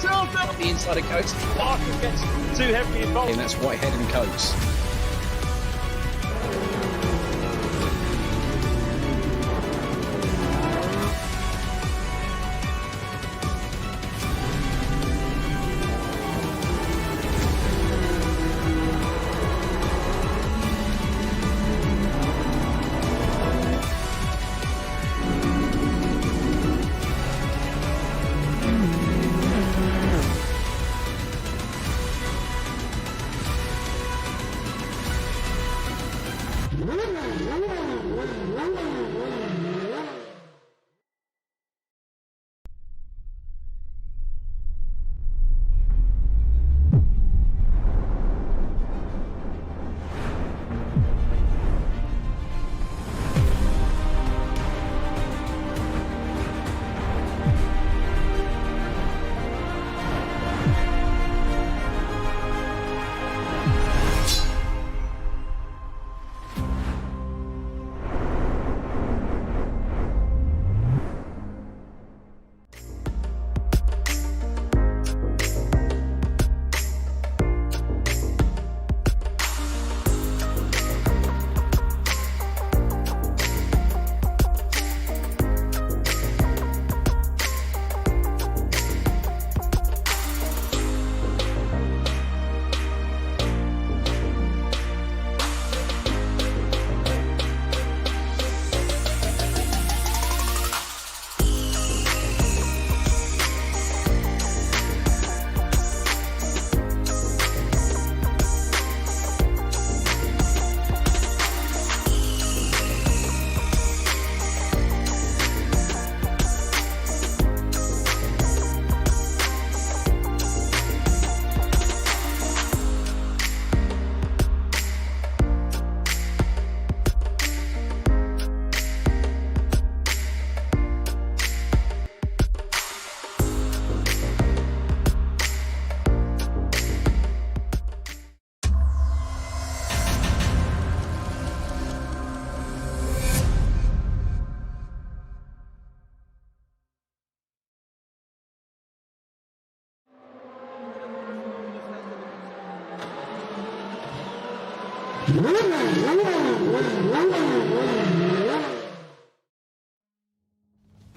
The inside of Coates. Marcus gets too heavily involved. And that's Whitehead and Coates.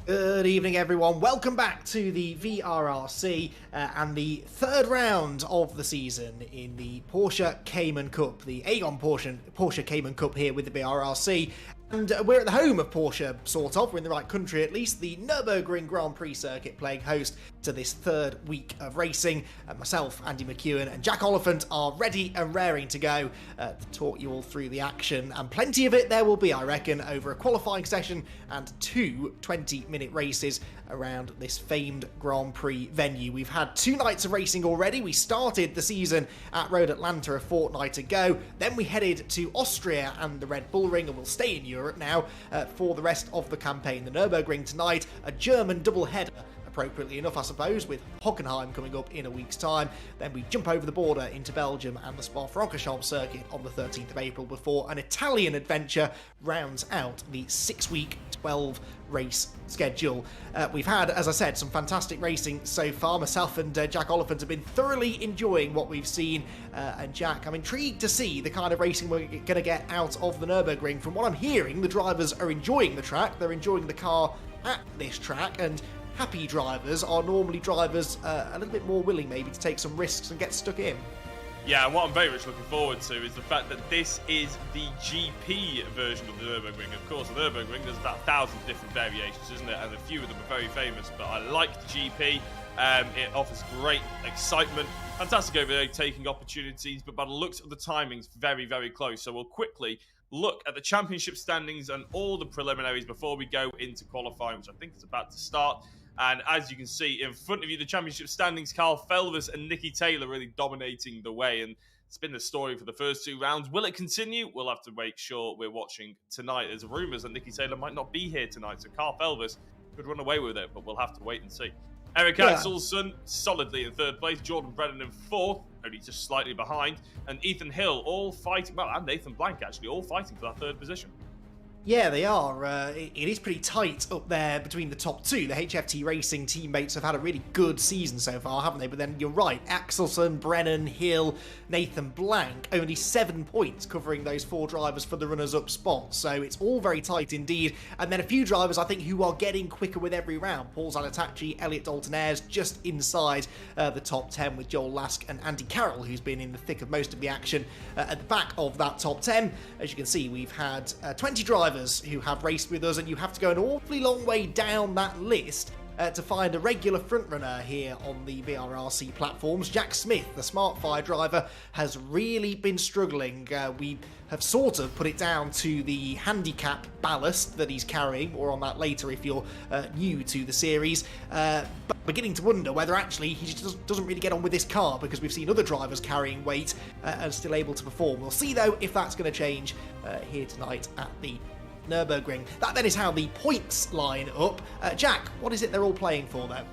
Good evening, everyone. Welcome back to the VRRC and the third round of the season in the Porsche Cayman Cup, the Agon Porsche Cayman Cup here with the VRRC. And we're at the home of Porsche, sort of. We're in the right country, at least. The Nürburgring Grand Prix circuit playing host to this third week of racing. Myself, Andy McEwen, and Jack Oliphant are ready and raring to go to talk you all through the action. And plenty of it there will be, I reckon, over a qualifying session and two 20-minute races around this famed Grand Prix venue. We've had 2 nights of racing already. We started the season at Road Atlanta a fortnight ago. Then we headed to Austria and the Red Bull Ring, and we'll stay in Europe now for the rest of the campaign. The Nürburgring tonight, a German double-header, appropriately enough, I suppose, with Hockenheim coming up in a week's time. Then we jump over the border into Belgium and the Spa-Francorchamps circuit on the 13th of April before an Italian adventure rounds out the 6-week, 12-race schedule. We've had, as I said, some fantastic racing so far. Myself and Jack Oliphant have been thoroughly enjoying what we've seen. And Jack, I'm intrigued to see the kind of racing we're going to get out of the Nürburgring. From what I'm hearing, the drivers are enjoying the track. They're enjoying the car at this track, and happy drivers are normally drivers a little bit more willing maybe to take some risks and get stuck in. Yeah, and what I'm very much looking forward to is the fact that this is the GP version of the Nürburgring. Of course, the Nürburgring, there's about 1,000 different variations, isn't it? And a few of them are very famous, but I like the GP. It offers great excitement, fantastic overtaking opportunities, but by the looks of the timings, very, very close. So we'll quickly look at the championship standings and all the preliminaries before we go into qualifying, which I think is about to start. And as you can see in front of you, the championship standings, Carl Felvis and Nicky Taylor really dominating the way. And it's been the story for the first 2 rounds. Will it continue? We'll have to make sure we're watching tonight. There's rumours that Nicky Taylor might not be here tonight, so Carl Felvis could run away with it, but we'll have to wait and see. Eric Axelson solidly in 3rd place, Jordan Brennan in 4th, only just slightly behind, and Ethan Hill all fighting, well, and Nathan Blank actually, all fighting for that 3rd position. Yeah, they are. It is pretty tight up there between the top two. The HFT Racing teammates have had a really good season so far, haven't they? But then you're right, Axelson, Brennan, Hill, Nathan Blank, only 7 points covering those 4 drivers for the runners-up spot. So it's all very tight indeed. And then a few drivers, I think, who are getting quicker with every round. Paul Zanatachi, Elliot Dalton-Ayres just inside the top 10 with Joel Lask and Andy Carroll, who's been in the thick of most of the action at the back of that top 10. As you can see, we've had 20 drivers who have raced with us, and you have to go an awfully long way down that list to find a regular frontrunner here on the VRRC platforms. Jack Smith, the Smart Fire driver, has really been struggling. We have sort of put it down to the handicap ballast that he's carrying. More on that later if you're new to the series. But beginning to wonder whether actually he just doesn't really get on with this car, because we've seen other drivers carrying weight and still able to perform. We'll see though if that's going to change here tonight at the Nürburgring. That then is how the points line up. Jack, what is it they're all playing for then?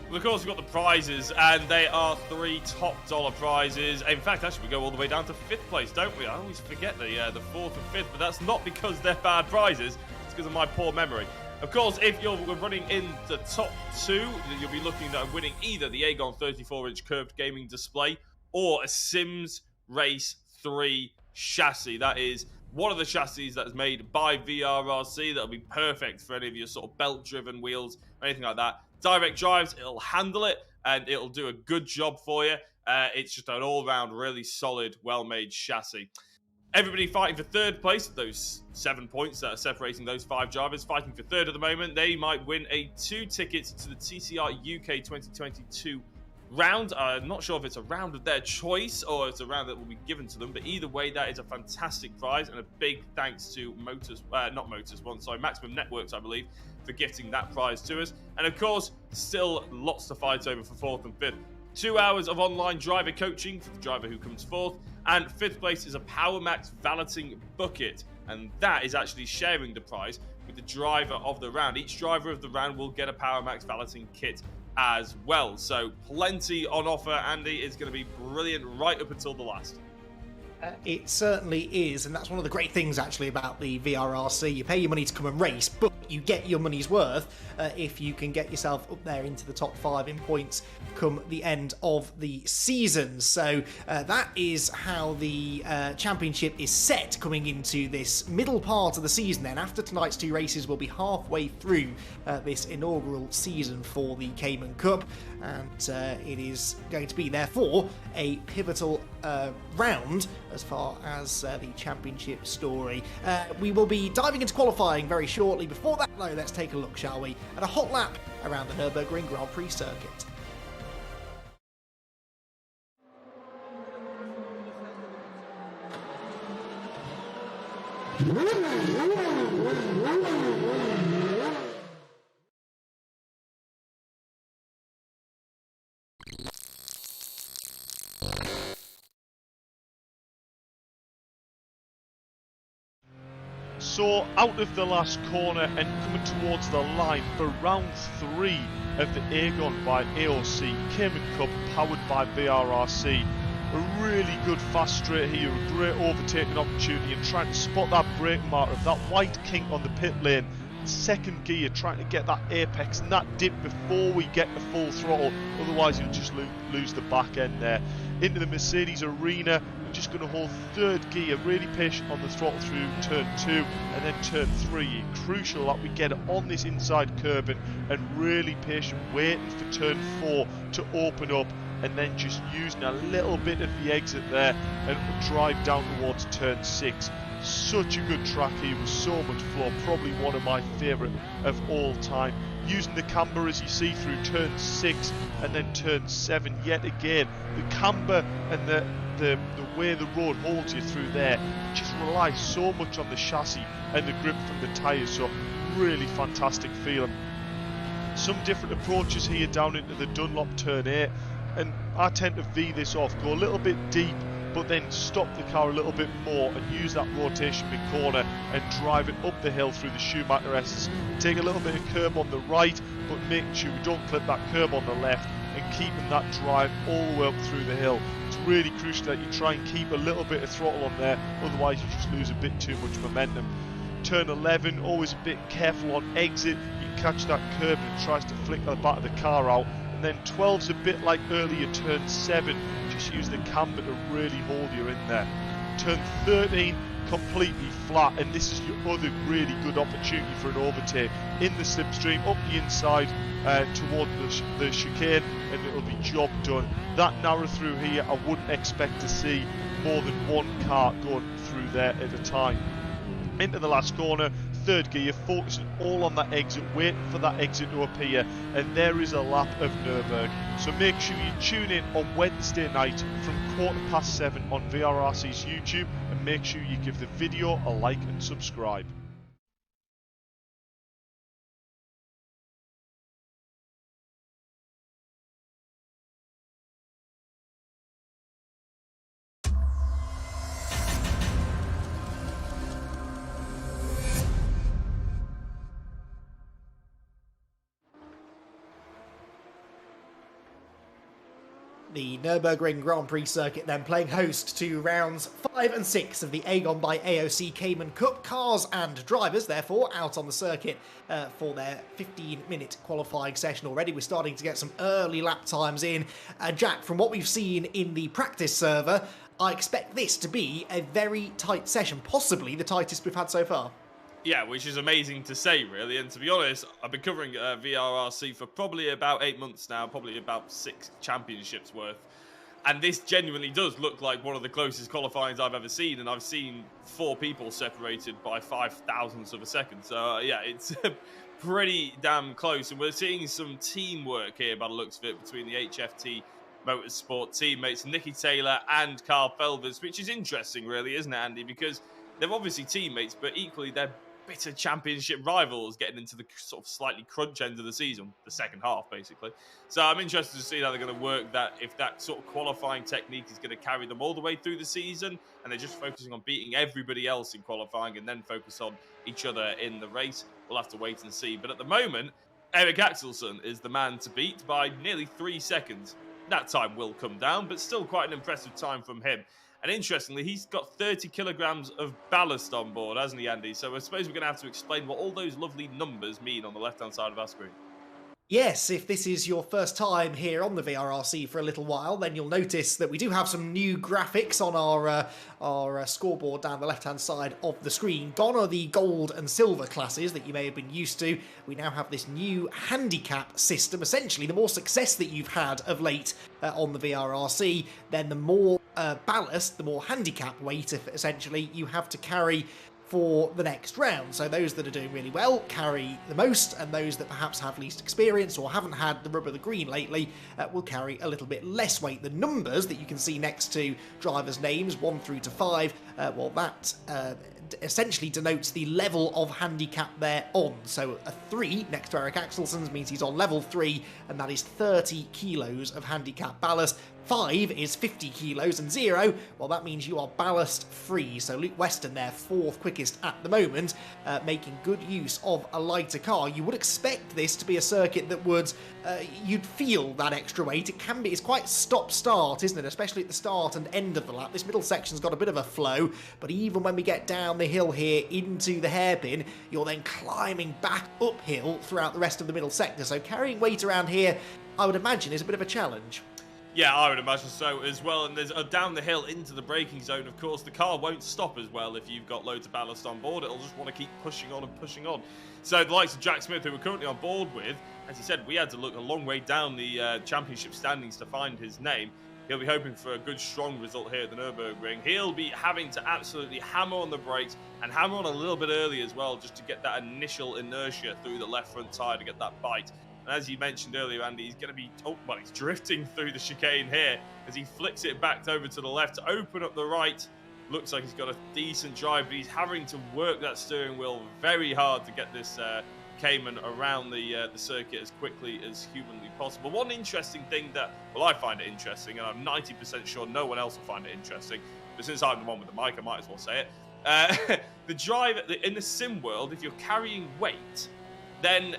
Well, of course, we've got the prizes, and they are 3 top dollar prizes. In fact, actually, we go all the way down to 5th place, don't we? I always forget the 4th and 5th, but that's not because they're bad prizes. It's because of my poor memory. Of course, if you're running in the top 2, you'll be looking at winning either the Agon 34-inch curved gaming display or a SimRace 3 chassis. That is one of the chassis that is made by VRRC. That'll be perfect for any of your sort of belt-driven wheels or anything like that. Direct drives, it'll handle it, and it'll do a good job for you. It's just an all-round, really solid, well-made chassis. Everybody fighting for 3rd place, those 7 points that are separating those 5 drivers, fighting for 3rd at the moment. They might win 2 tickets to the TCR UK 2022 round. I'm not sure if it's a round of their choice or it's a round that will be given to them, but either way, that is a fantastic prize, and a big thanks to Maximum Networks, I believe, for gifting that prize to us. And of course, still lots to fight over for 4th and 5th. 2 hours of online driver coaching for the driver who comes 4th, and 5th place is a PowerMax Valeting bucket, and that is actually sharing the prize with the driver of the round. Each driver of the round will get a PowerMax Valeting kit as well. So plenty on offer, Andy. It's going to be brilliant right up until the last. It certainly is, and that's one of the great things actually about the VRRC. You pay your money to come and race, but you get your money's worth if you can get yourself up there into the top 5 in points come the end of the season. So that is how the championship is set coming into this middle part of the season. Then after tonight's 2 races, we'll be halfway through this inaugural season for the Cayman Cup, and it is going to be therefore a pivotal round as far as the championship story. We will be diving into qualifying very shortly. Before that though, let's take a look, shall we, at a hot lap around the Nürburgring Grand Prix circuit. So out of the last corner and coming towards the line for round 3 of the Agon by AOC Cayman Cup powered by VRRC. A really good fast straight here, a great overtaking opportunity, and trying to spot that brake marker of that white kink on the pit lane. 2nd gear, trying to get that apex and that dip before we get the full throttle, otherwise you'll just lose the back end there. Into the Mercedes arena, we're just going to hold 3rd gear, really patient on the throttle through turn 2 and then turn 3. Crucial that we get it on this inside curb and really patient, waiting for turn 4 to open up, and then just using a little bit of the exit there and drive down towards turn 6. Such a good track here with so much flow, probably one of my favourite of all time. Using the camber as you see through turn 6 and then turn 7 yet again. The camber and the way the road holds you through there just relies so much on the chassis and the grip from the tyres, so really fantastic feeling. Some different approaches here down into the Dunlop turn 8, and I tend to V this off, go a little bit deep but then stop the car a little bit more and use that rotation mid-corner and drive it up the hill through the Schumacher S's. Take a little bit of curb on the right, but making sure we don't clip that curb on the left and keeping that drive all the way up through the hill. It's really crucial that you try and keep a little bit of throttle on there, otherwise you just lose a bit too much momentum. Turn 11, always a bit careful on exit. You can catch that curb and it tries to flick the back of the car out. And then 12's a bit like earlier turn 7. Just use the camber to really hold you in there. Turn 13, completely flat, and this is your other really good opportunity for an overtake in the slipstream up the inside toward the chicane, and it'll be job done. That narrow through here, I wouldn't expect to see more than one car going through there at a time. Into the last corner, third gear, focusing all on that exit, waiting for that exit to appear, and there is a lap of Nürburgring. So make sure you tune in on Wednesday night from 7:15 on VRRC's YouTube, and make sure you give the video a like and subscribe. The Nürburgring Grand Prix circuit then playing host to rounds 5 and 6 of the Agon by AOC Cayman Cup. Cars and drivers, therefore, out on the circuit for their 15-minute qualifying session already. We're starting to get some early lap times in. Jack, from what we've seen in the practice server, I expect this to be a very tight session, possibly the tightest we've had so far. Yeah, which is amazing to say, really. And to be honest, I've been covering VRRC for probably about 8 months now, probably about 6 championships worth. And this genuinely does look like one of the closest qualifyings I've ever seen. And I've seen 4 people separated by 5,000ths of a second. So, yeah, it's pretty damn close. And we're seeing some teamwork here, by the looks of it, between the HFT Motorsport teammates, Nicky Taylor and Carl Felvers, which is interesting, really, isn't it, Andy? Because they're obviously teammates, but equally they're bitter championship rivals getting into the sort of slightly crunch end of the season, the second half, basically. So I'm interested to see how they're going to work that, if that sort of qualifying technique is going to carry them all the way through the season, and they're just focusing on beating everybody else in qualifying and then focus on each other in the race. We'll have to wait and see. But at the moment, Eric Axelsson is the man to beat by nearly 3 seconds. That time will come down, but still quite an impressive time from him. And interestingly, he's got 30 kilograms of ballast on board, hasn't he, Andy? So I suppose we're going to have to explain what all those lovely numbers mean on the left-hand side of our screen. Yes, if this is your first time here on the VRRC for a little while, then you'll notice that we do have some new graphics on our scoreboard down the left-hand side of the screen. Gone are the gold and silver classes that you may have been used to. We now have this new handicap system. Essentially, the more success that you've had of late on the VRRC, then the more ballast, the more handicap weight, essentially, you have to carry for the next round. So those that are doing really well carry the most, and those that perhaps have least experience or haven't had the rub of the green lately will carry a little bit less weight. The numbers that you can see next to drivers' names, 1 through to 5, well, that essentially denotes the level of handicap they're on. So a 3 next to Eric Axelsson's means he's on level 3, and that is 30 kilos of handicap ballast. 5 is 50 kilos, and 0, well, that means you are ballast free. So Luke Weston there, 4th quickest at the moment, making good use of a lighter car. You would expect this to be a circuit that would, you'd feel that extra weight. It can be, it's quite stop-start, isn't it? Especially at the start and end of the lap. This middle section's got a bit of a flow, but even when we get down the hill here into the hairpin, you're then climbing back uphill throughout the rest of the middle sector. So carrying weight around here, I would imagine, is a bit of a challenge. Yeah, I would imagine so as well. And there's down the hill into the braking zone, of course, the car won't stop as well if you've got loads of ballast on board. It'll just want to keep pushing on and pushing on. So the likes of Jack Smith, who we're currently on board with, as he said, we had to look a long way down the championship standings to find his name. He'll be hoping for a good, strong result here at the Nürburgring. He'll be having to absolutely hammer on the brakes and hammer on a little bit early as well, just to get that initial inertia through the left front tyre to get that bite. And as you mentioned earlier, Andy, he's going to be, well, he's drifting through the chicane here as he flicks it back over to the left to open up the right. Looks like he's got a decent drive, but he's having to work that steering wheel very hard to get this Cayman around the circuit as quickly as humanly possible. One interesting thing that, well, I find it interesting, and I'm 90% sure no one else will find it interesting, but since I'm the one with the mic, I might as well say it. The drive in the sim world, if you're carrying weight, then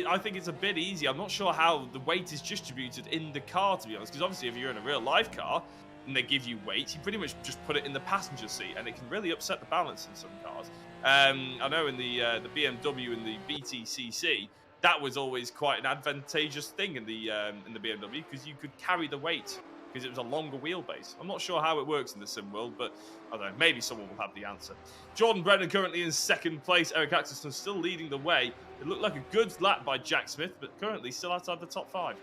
I think it's a bit easy. I'm not sure how the weight is distributed in the car, to be honest, because obviously if you're in a real life car, and they give you weight, you pretty much just put it in the passenger seat, and it can really upset the balance in some cars. I know in the BMW and the BTCC, that was always quite an advantageous thing in the BMW, because you could carry the weight because it was a longer wheelbase. I'm not sure how it works in the sim world, but I don't know, maybe someone will have the answer. Jordan Brennan currently in second place. Eric Axelson still leading the way. It looked like a good lap by Jack Smith, but currently still outside the top 5.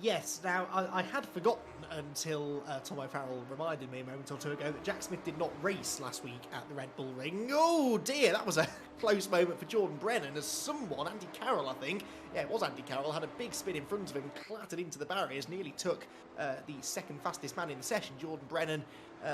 Yes, now I had forgotten until Tom O'Farrell reminded me a moment or two ago that Jack Smith did not race last week at the Red Bull Ring. Oh dear, that was a close moment for Jordan Brennan as someone, Andy Carroll I think, yeah it was Andy Carroll, had a big spin in front of him, clattered into the barriers, nearly took the second fastest man in the session, Jordan Brennan,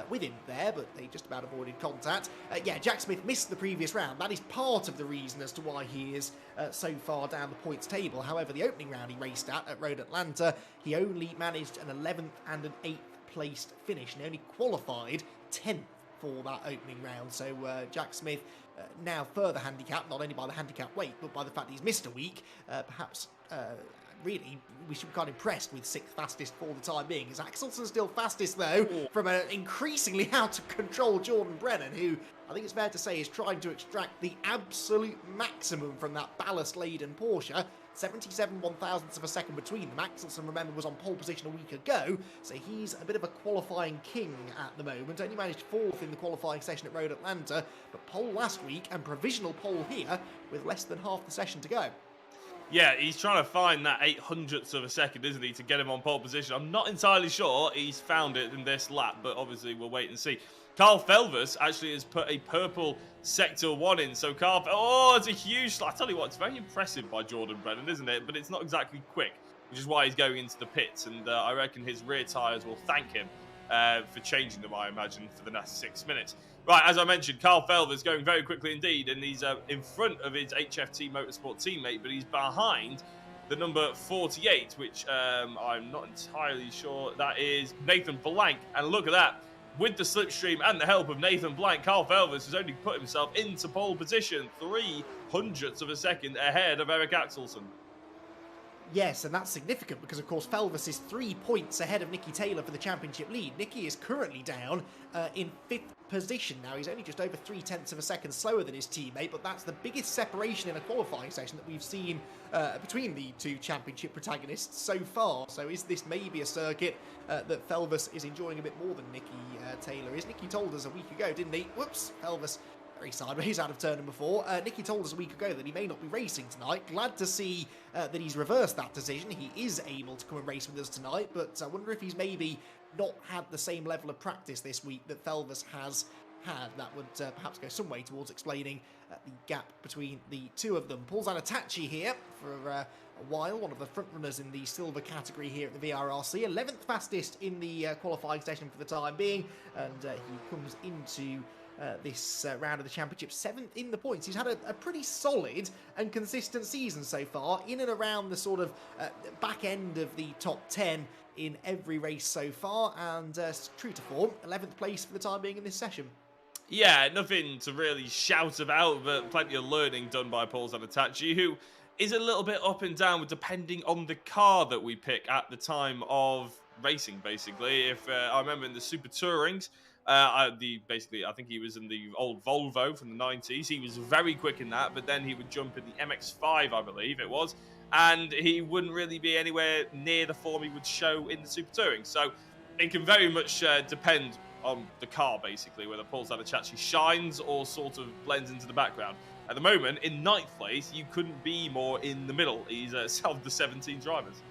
with him there, but they just about avoided contact. Yeah, Jack Smith missed the previous round. That is part of the reason as to why he is so far down the points table. However, the opening round he raced at Road Atlanta, he only managed an 11th and an 8th placed finish, and he only qualified 10th for that opening round. So Jack Smith now further handicapped, not only by the handicap weight, but by the fact he's missed a week, perhaps... really, we should be quite impressed with 6th fastest for the time being. Is Axelson still fastest, though, from an increasingly out-of-control Jordan Brennan, who I think it's fair to say is trying to extract the absolute maximum from that ballast-laden Porsche. 77 one-thousandths of a second between them. Axelson, remember, was on pole position a week ago, so he's a bit of a qualifying king at the moment. Only managed 4th in the qualifying session at Road Atlanta, but pole last week and provisional pole here with less than half the session to go. Yeah, he's trying to find that 800th of a second, isn't he, to get him on pole position. I'm not entirely sure he's found it in this lap, but obviously we'll wait and see. Carl Felvers actually has put a purple Sector 1 in, so Carl... Oh, it's a huge... I tell you what, it's very impressive by Jordan Brennan, isn't it? But it's not exactly quick, which is why he's going into the pits, and I reckon his rear tyres will thank him for changing them, I imagine, for the next 6 minutes. Right, as I mentioned, Carl Felvers going very quickly indeed, and he's in front of his HFT Motorsport teammate, but he's behind the number 48, which I'm not entirely sure that is Nathan Blank. And look at that. With the slipstream and the help of Nathan Blank, Carl Felvers has only put himself into pole position, 300ths of a second ahead of Eric Axelson. Yes, and that's significant because, of course, Felvers is 3 points ahead of Nicky Taylor for the championship lead. Nicky is currently down in 5th position now. He's only just over 0.3 of a second slower than his teammate, but that's the biggest separation in a qualifying session that we've seen between the two championship protagonists so far. So is this maybe a circuit that Felvers is enjoying a bit more than Nicky Taylor is? Nicky told us a week ago, didn't he? Whoops, Felvers very sideways out of turn number 4. Nicky told us a week ago that he may not be racing tonight. Glad to see that he's reversed that decision. He is able to come and race with us tonight, but I wonder if he's maybe not had the same level of practice this week that Felvers has had. That would perhaps go some way towards explaining the gap between the two of them. Paul Zanatachi here for a while, one of the front runners in the silver category here at the VRRC, 11th fastest in the qualifying session for the time being, and he comes into this round of the championship 7th in the points. He's had a pretty solid and consistent season so far, in and around the sort of back end of the top 10 in every race so far, and true to form, 11th place for the time being in this session. Yeah, nothing to really shout about, but plenty of learning done by Paul Zanatachi, who is a little bit up and down depending on the car that we pick at the time of racing, basically. If I remember in the Super Tourings, I think he was in the old Volvo from the 90s. He was very quick in that, but then he would jump in the MX-5, I believe it was, and he wouldn't really be anywhere near the form he would show in the Super Touring. So it can very much depend on the car, basically, whether Paul Zanatachi shines or sort of blends into the background. At the moment, in 9th place, you couldn't be more in the middle. He's of the 17 drivers.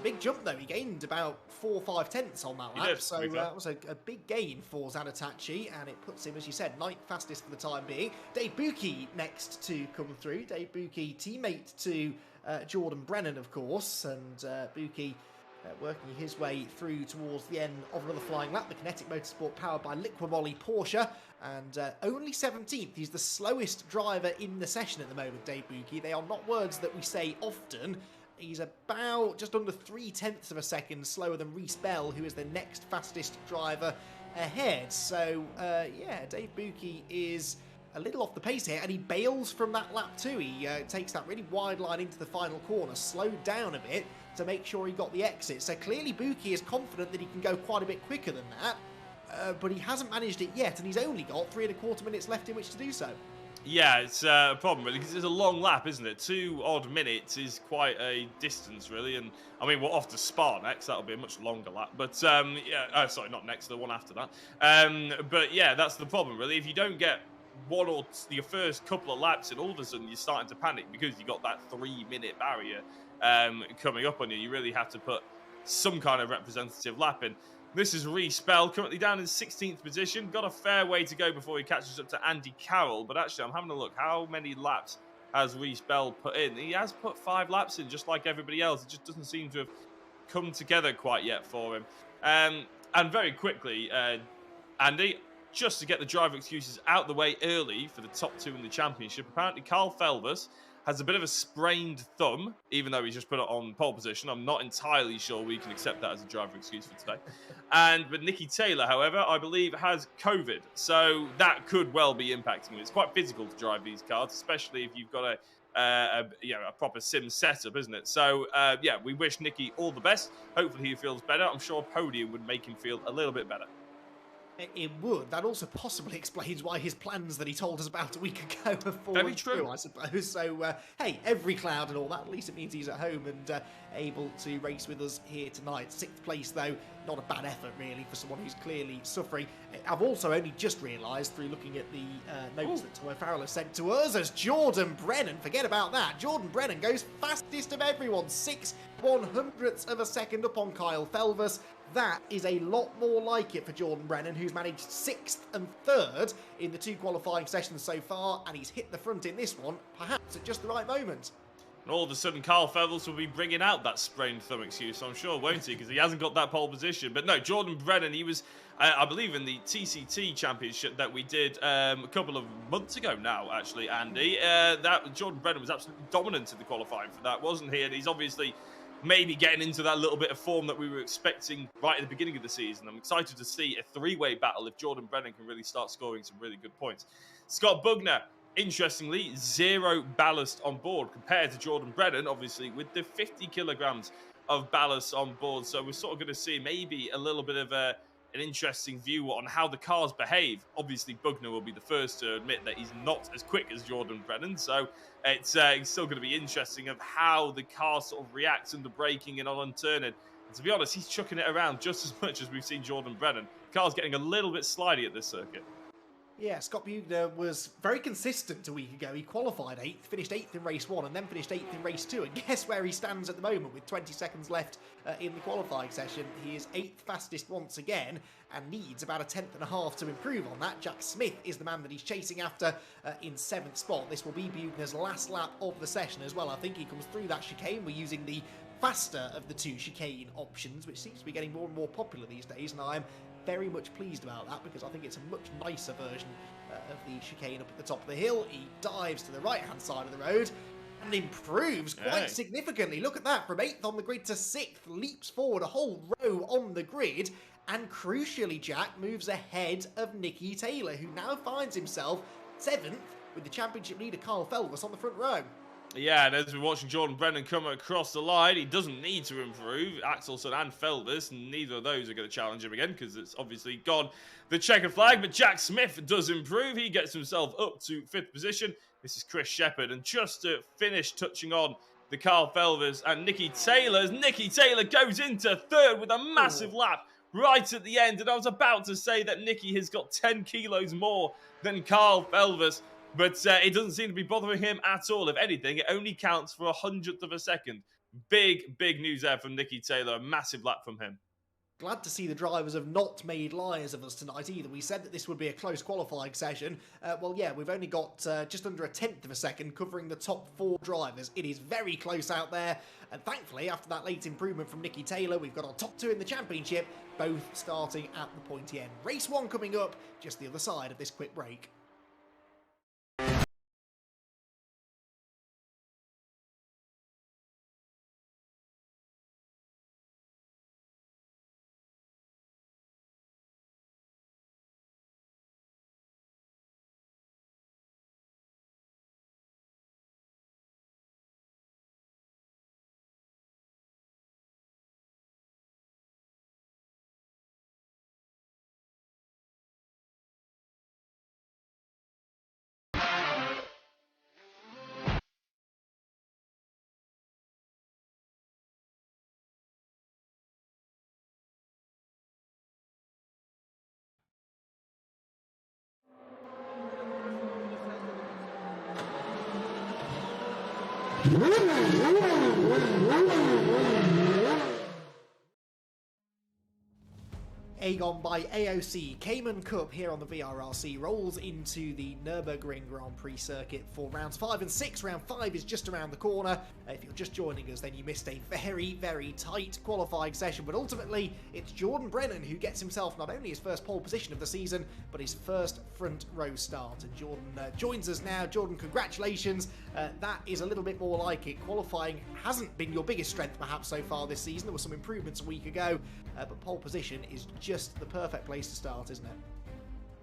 Big jump though, he gained about 4 or 5 tenths on that lap, so that was a big gain for Zanatachi, and it puts him, as you said, 9th fastest for the time being. Dave Buki next to come through. Dave Buki, teammate to Jordan Brennan, of course, and Buki working his way through towards the end of another flying lap. The Kinetic Motorsport powered by Liquimoly Porsche, and only 17th. He's the slowest driver in the session at the moment, Dave Buki. They are not words that we say often. He's about just under 0.3 of a second slower than Reece Bell, who is the next fastest driver ahead. So, yeah, Dave Buki is a little off the pace here, and he bails from that lap too. He takes that really wide line into the final corner, slowed down a bit to make sure he got the exit. So clearly Buki is confident that he can go quite a bit quicker than that, but he hasn't managed it yet, and he's only got 3¼ minutes left in which to do so. Yeah, it's a problem really, because it's a long lap, isn't it? 2 odd minutes is quite a distance, really. And I mean, we're off to Spa next. That'll be a much longer lap. But yeah, sorry, not next, the one after that. But yeah, that's the problem, really. If you don't get your first couple of laps, and all of a sudden you're starting to panic because you got that 3-minute barrier coming up on you, you really have to put some kind of representative lap in. This is Reece Bell, currently down in 16th position. Got a fair way to go before he catches up to Andy Carroll. But actually, I'm having a look. How many laps has Reece Bell put in? He has put 5 laps in, just like everybody else. It just doesn't seem to have come together quite yet for him. And very quickly, Andy, just to get the driver excuses out the way early for the top 2 in the championship, apparently Carl Felvers has a bit of a sprained thumb, even though he's just put it on pole position. I'm not entirely sure we can accept that as a driver excuse for today. But Nicky Taylor, however, I believe has COVID. So that could well be impacting him. It's quite physical to drive these cars, especially if you've got a proper sim setup, isn't it? So, yeah, we wish Nicky all the best. Hopefully he feels better. I'm sure a podium would make him feel a little bit better. It would. That also possibly explains why his plans that he told us about a week ago have fallen Very true, through, I suppose. So, hey, every cloud and all that, at least it means he's at home and able to race with us here tonight. 6th place, though, not a bad effort, really, for someone who's clearly suffering. I've also only just realised, through looking at the notes that Tom O'Farrell has sent to us, as Jordan Brennan, forget about that, Jordan Brennan goes fastest of everyone, 6/100ths of a second up on Kyle Felvers. That is a lot more like it for Jordan Brennan, who's managed 6th and 3rd in the 2 qualifying sessions so far, and he's hit the front in this one, perhaps at just the right moment. And all of a sudden, Carl Felvers will be bringing out that sprained thumb excuse, I'm sure, won't he? Because he hasn't got that pole position. But no, Jordan Brennan, he was, I believe, in the TCT championship that we did a couple of months ago now, actually, Andy. Jordan Brennan was absolutely dominant in the qualifying for that, wasn't he? And he's obviously maybe getting into that little bit of form that we were expecting right at the beginning of the season. I'm excited to see a 3-way battle if Jordan Brennan can really start scoring some really good points. Scott Bugner, interestingly, 0 ballast on board compared to Jordan Brennan, obviously, with the 50 kilograms of ballast on board. So we're sort of going to see maybe a little bit of an interesting view on how the cars behave. Obviously, Bugner will be the first to admit that he's not as quick as Jordan Brennan. So it's still going to be interesting of how the car sort of reacts under braking and on turning. And to be honest, he's chucking it around just as much as we've seen Jordan Brennan. The car's getting a little bit slidey at this circuit. Yeah, Scott Bugner was very consistent a week ago. He qualified 8th, finished 8th in race 1, and then finished 8th in race 2. And guess where he stands at the moment with 20 seconds left in the qualifying session? He is 8th fastest once again and needs about a 10th to improve on that. Jack Smith is the man that he's chasing after in 7th spot. This will be Bugner's last lap of the session as well. I think he comes through that chicane. We're using the faster of the 2 chicane options, which seems to be getting more and more popular these days, and I'm very much pleased about that because I think it's a much nicer version of the chicane up at the top of the hill. He dives to the right-hand side of the road and improves quite significantly. Look at that, from 8th on the grid to 6th, leaps forward a whole row on the grid, and crucially, Jack moves ahead of Nicky Taylor, who now finds himself 7th with the championship leader Carl Felvers on the front row. Yeah, and as we're watching Jordan Brennan come across the line, he doesn't need to improve. Axelson and Felvers, neither of those are going to challenge him again because it's obviously gone the checker flag. But Jack Smith does improve. He gets himself up to 5th position. This is Chris Shepherd. And just to finish touching on the Carl Felvers and Nicky Taylor, as Nicky Taylor goes into 3rd with a massive lap right at the end. And I was about to say that Nicky has got 10 kilos more than Carl Felvers. But it doesn't seem to be bothering him at all. If anything, it only counts for 100th of a second. Big, big news there from Nicky Taylor. A massive lap from him. Glad to see the drivers have not made liars of us tonight either. We said that this would be a close qualifying session. Well, yeah, we've only got just under a 10th of a second covering the top 4 drivers. It is very close out there. And thankfully, after that late improvement from Nicky Taylor, we've got our top 2 in the championship, both starting at the pointy end. Race 1 coming up just the other side of this quick break. Agon by AOC Cayman Cup here on the VRRC rolls into the Nürburgring Grand Prix circuit for rounds 5 and 6. Round 5 is just around the corner. If you're just joining us, then you missed a very tight qualifying session, but ultimately it's Jordan Brennan who gets himself not only his first pole position of the season, but his first front row start. And Jordan joins us now. Jordan, congratulations. That is a little bit more like it. Qualifying hasn't been your biggest strength perhaps so far this season. There were some improvements a week ago, but pole position is just the perfect place to start, isn't it?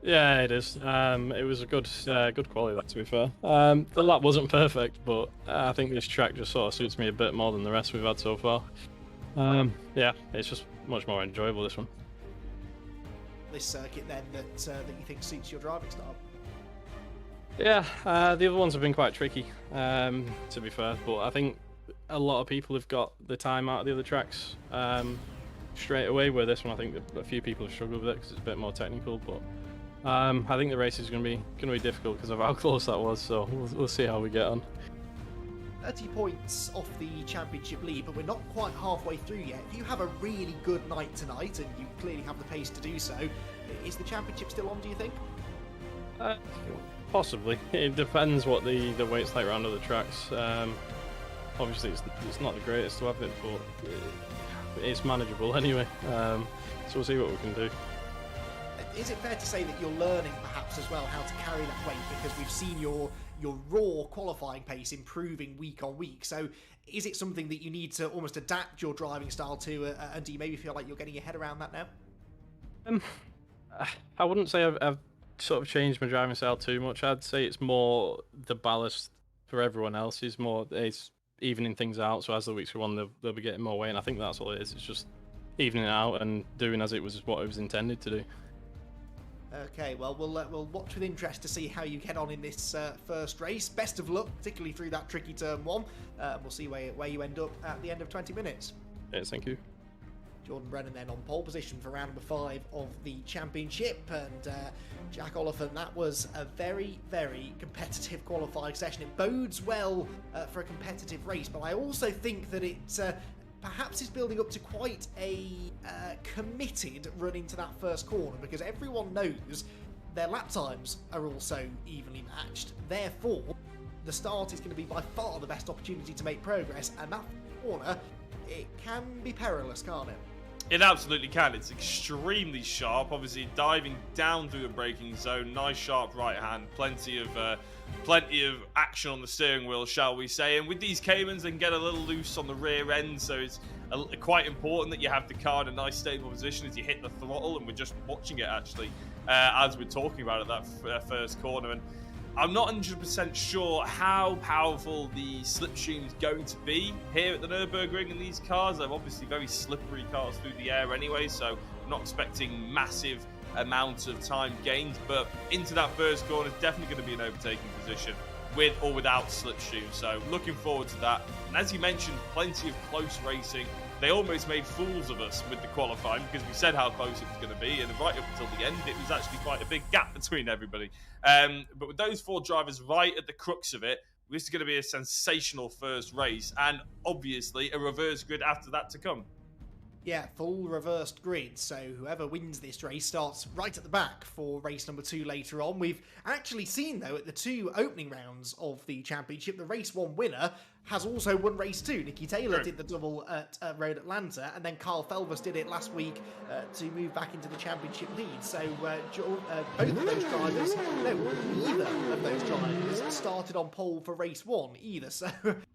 Yeah, it is. It was a good quality, that, to be fair. The lap wasn't perfect, but I think this track just sort of suits me a bit more than the rest we've had so far. Yeah, it's just much more enjoyable, this one. This circuit then that you think suits your driving style? Yeah, the other ones have been quite tricky, to be fair, but I think a lot of people have got the time out of the other tracks straight away, where this one I think a few people have struggled with it because it's a bit more technical, but I think the race is going to be difficult because of how close that was, so we'll see how we get on. 30 points off the championship lead, but we're not quite halfway through yet. If you have a really good night tonight, and you clearly have the pace to do so, is the championship still on, do you think? Possibly. It depends what the weight's like around other tracks. Obviously it's not the greatest to have it, but it's manageable anyway. So we'll see what we can do. Is it fair to say that you're learning perhaps as well how to carry that weight, because we've seen your raw qualifying pace improving week on week? So is it something that you need to almost adapt your driving style to, and do you maybe feel like you're getting your head around that now? I wouldn't say I've sort of changed my driving style too much. I'd say it's more the ballast for everyone else is more, it's evening things out, so as the weeks go on they'll be getting more weight, and I think that's all it is. It's just evening it out and doing as it was what it was intended to do. Okay, well, we'll watch with interest to see how you get on in this first race. Best of luck, particularly through that tricky turn 1. We'll see where you end up at the end of 20 minutes. Yes, thank you. Jordan Brennan then on pole position for round number 5 of the championship, and Jack Oliphant, that was a very competitive qualifying session. It bodes well for a competitive race, but I also think that it perhaps is building up to quite a committed run into that first corner, because everyone knows their lap times are also evenly matched. Therefore, the start is going to be by far the best opportunity to make progress, and that corner, it can be perilous, can't it? It absolutely can. It's extremely sharp. Obviously, diving down through the braking zone. Nice sharp right hand. Plenty of action on the steering wheel, shall we say. And with these Caymans, they can get a little loose on the rear end. So it's quite important that you have the car in a nice stable position as you hit the throttle. And we're just watching it actually as we're talking about it, that first corner. And I'm not 100% sure how powerful the slipstream is going to be here at the Nürburgring in these cars. They're obviously very slippery cars through the air anyway, so I'm not expecting massive amounts of time gained, but into that first corner is definitely going to be an overtaking position with or without slipstream, so looking forward to that. And as you mentioned, plenty of close racing. They almost made fools of us with the qualifying because we said how close it was going to be, and right up until the end, it was actually quite a big gap between everybody. But with those 4 drivers right at the crux of it, this is going to be a sensational first race, and obviously a reverse grid after that to come. Yeah, full reversed grid, so whoever wins this race starts right at the back for race number 2 later on. We've actually seen, though, at the 2 opening rounds of the championship, the race 1 winner has also won race 2. Nicky Taylor did the double at Road Atlanta, and then Carl Felvers did it last week to move back into the championship lead. So both of those drivers, neither of those drivers started on pole for race 1 either. So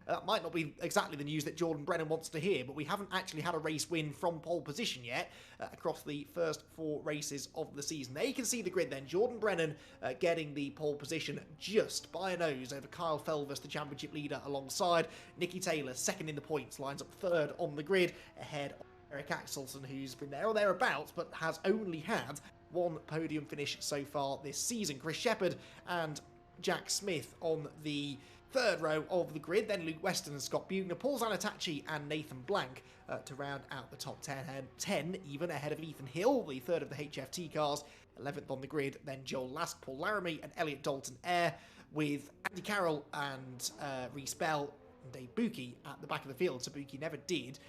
that might not be exactly the news that Jordan Brennan wants to hear, but we haven't actually had a race win from pole position yet across the first 4 races of the season. There you can see the grid then. Jordan Brennan getting the pole position just by a nose over Kyle Felvers, the championship leader, alongside Nicky Taylor, second in the points, lines up 3rd on the grid, ahead of Eric Axelson, who's been there or thereabouts, but has only had 1 podium finish so far this season. Chris Shepherd and Jack Smith on the 3rd row of the grid, then Luke Weston and Scott Bugner, Paul Zanatachi and Nathan Blank to round out the top 10 even ahead of Ethan Hill, the 3rd of the HFT cars, 11th on the grid, then Joel Lask, Paul Laramie and Elliot Dalton Eyre, with Andy Carroll and Reece Bell and a Buki at the back of the field. So Buki never did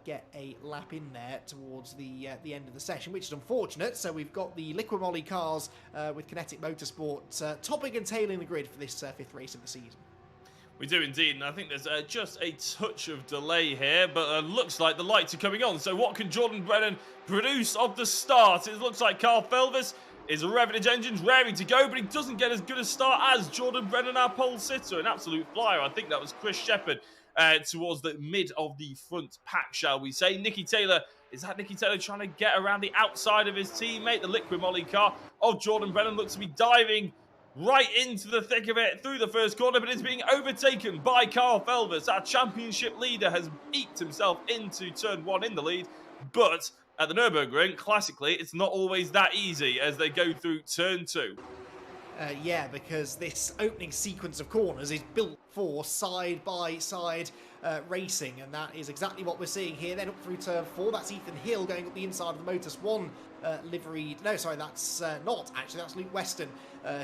get a lap in there towards the end of the session, which is unfortunate. So we've got the Liquid Moly cars with Kinetic Motorsport topping and tailing the grid for this fifth race of the season. We do indeed, and I think there's just a touch of delay here, but looks like the lights are coming on. So what can Jordan Brennan produce of the start? It looks like Carl Felvis is revving his engines, raring to go, but he doesn't get as good a start as Jordan Brennan, our pole sitter. An absolute flyer. I think that was Chris Shepherd towards the mid of the front pack, shall we say. Nicky Taylor, is that Nicky Taylor trying to get around the outside of his teammate? The Liquid Moly car of Jordan Brennan looks to be diving right into the thick of it through the first corner, but it's being overtaken by Carl Felvis. Our championship leader has eked himself into turn 1 in the lead, but at the Nürburgring, classically, it's not always that easy as they go through turn 2. Yeah, because this opening sequence of corners is built for side-by-side racing, and that is exactly what we're seeing here. Then up through turn 4, that's Ethan Hill going up the inside of the Motus 1 livery. No, sorry, that's not actually. That's Luke Weston,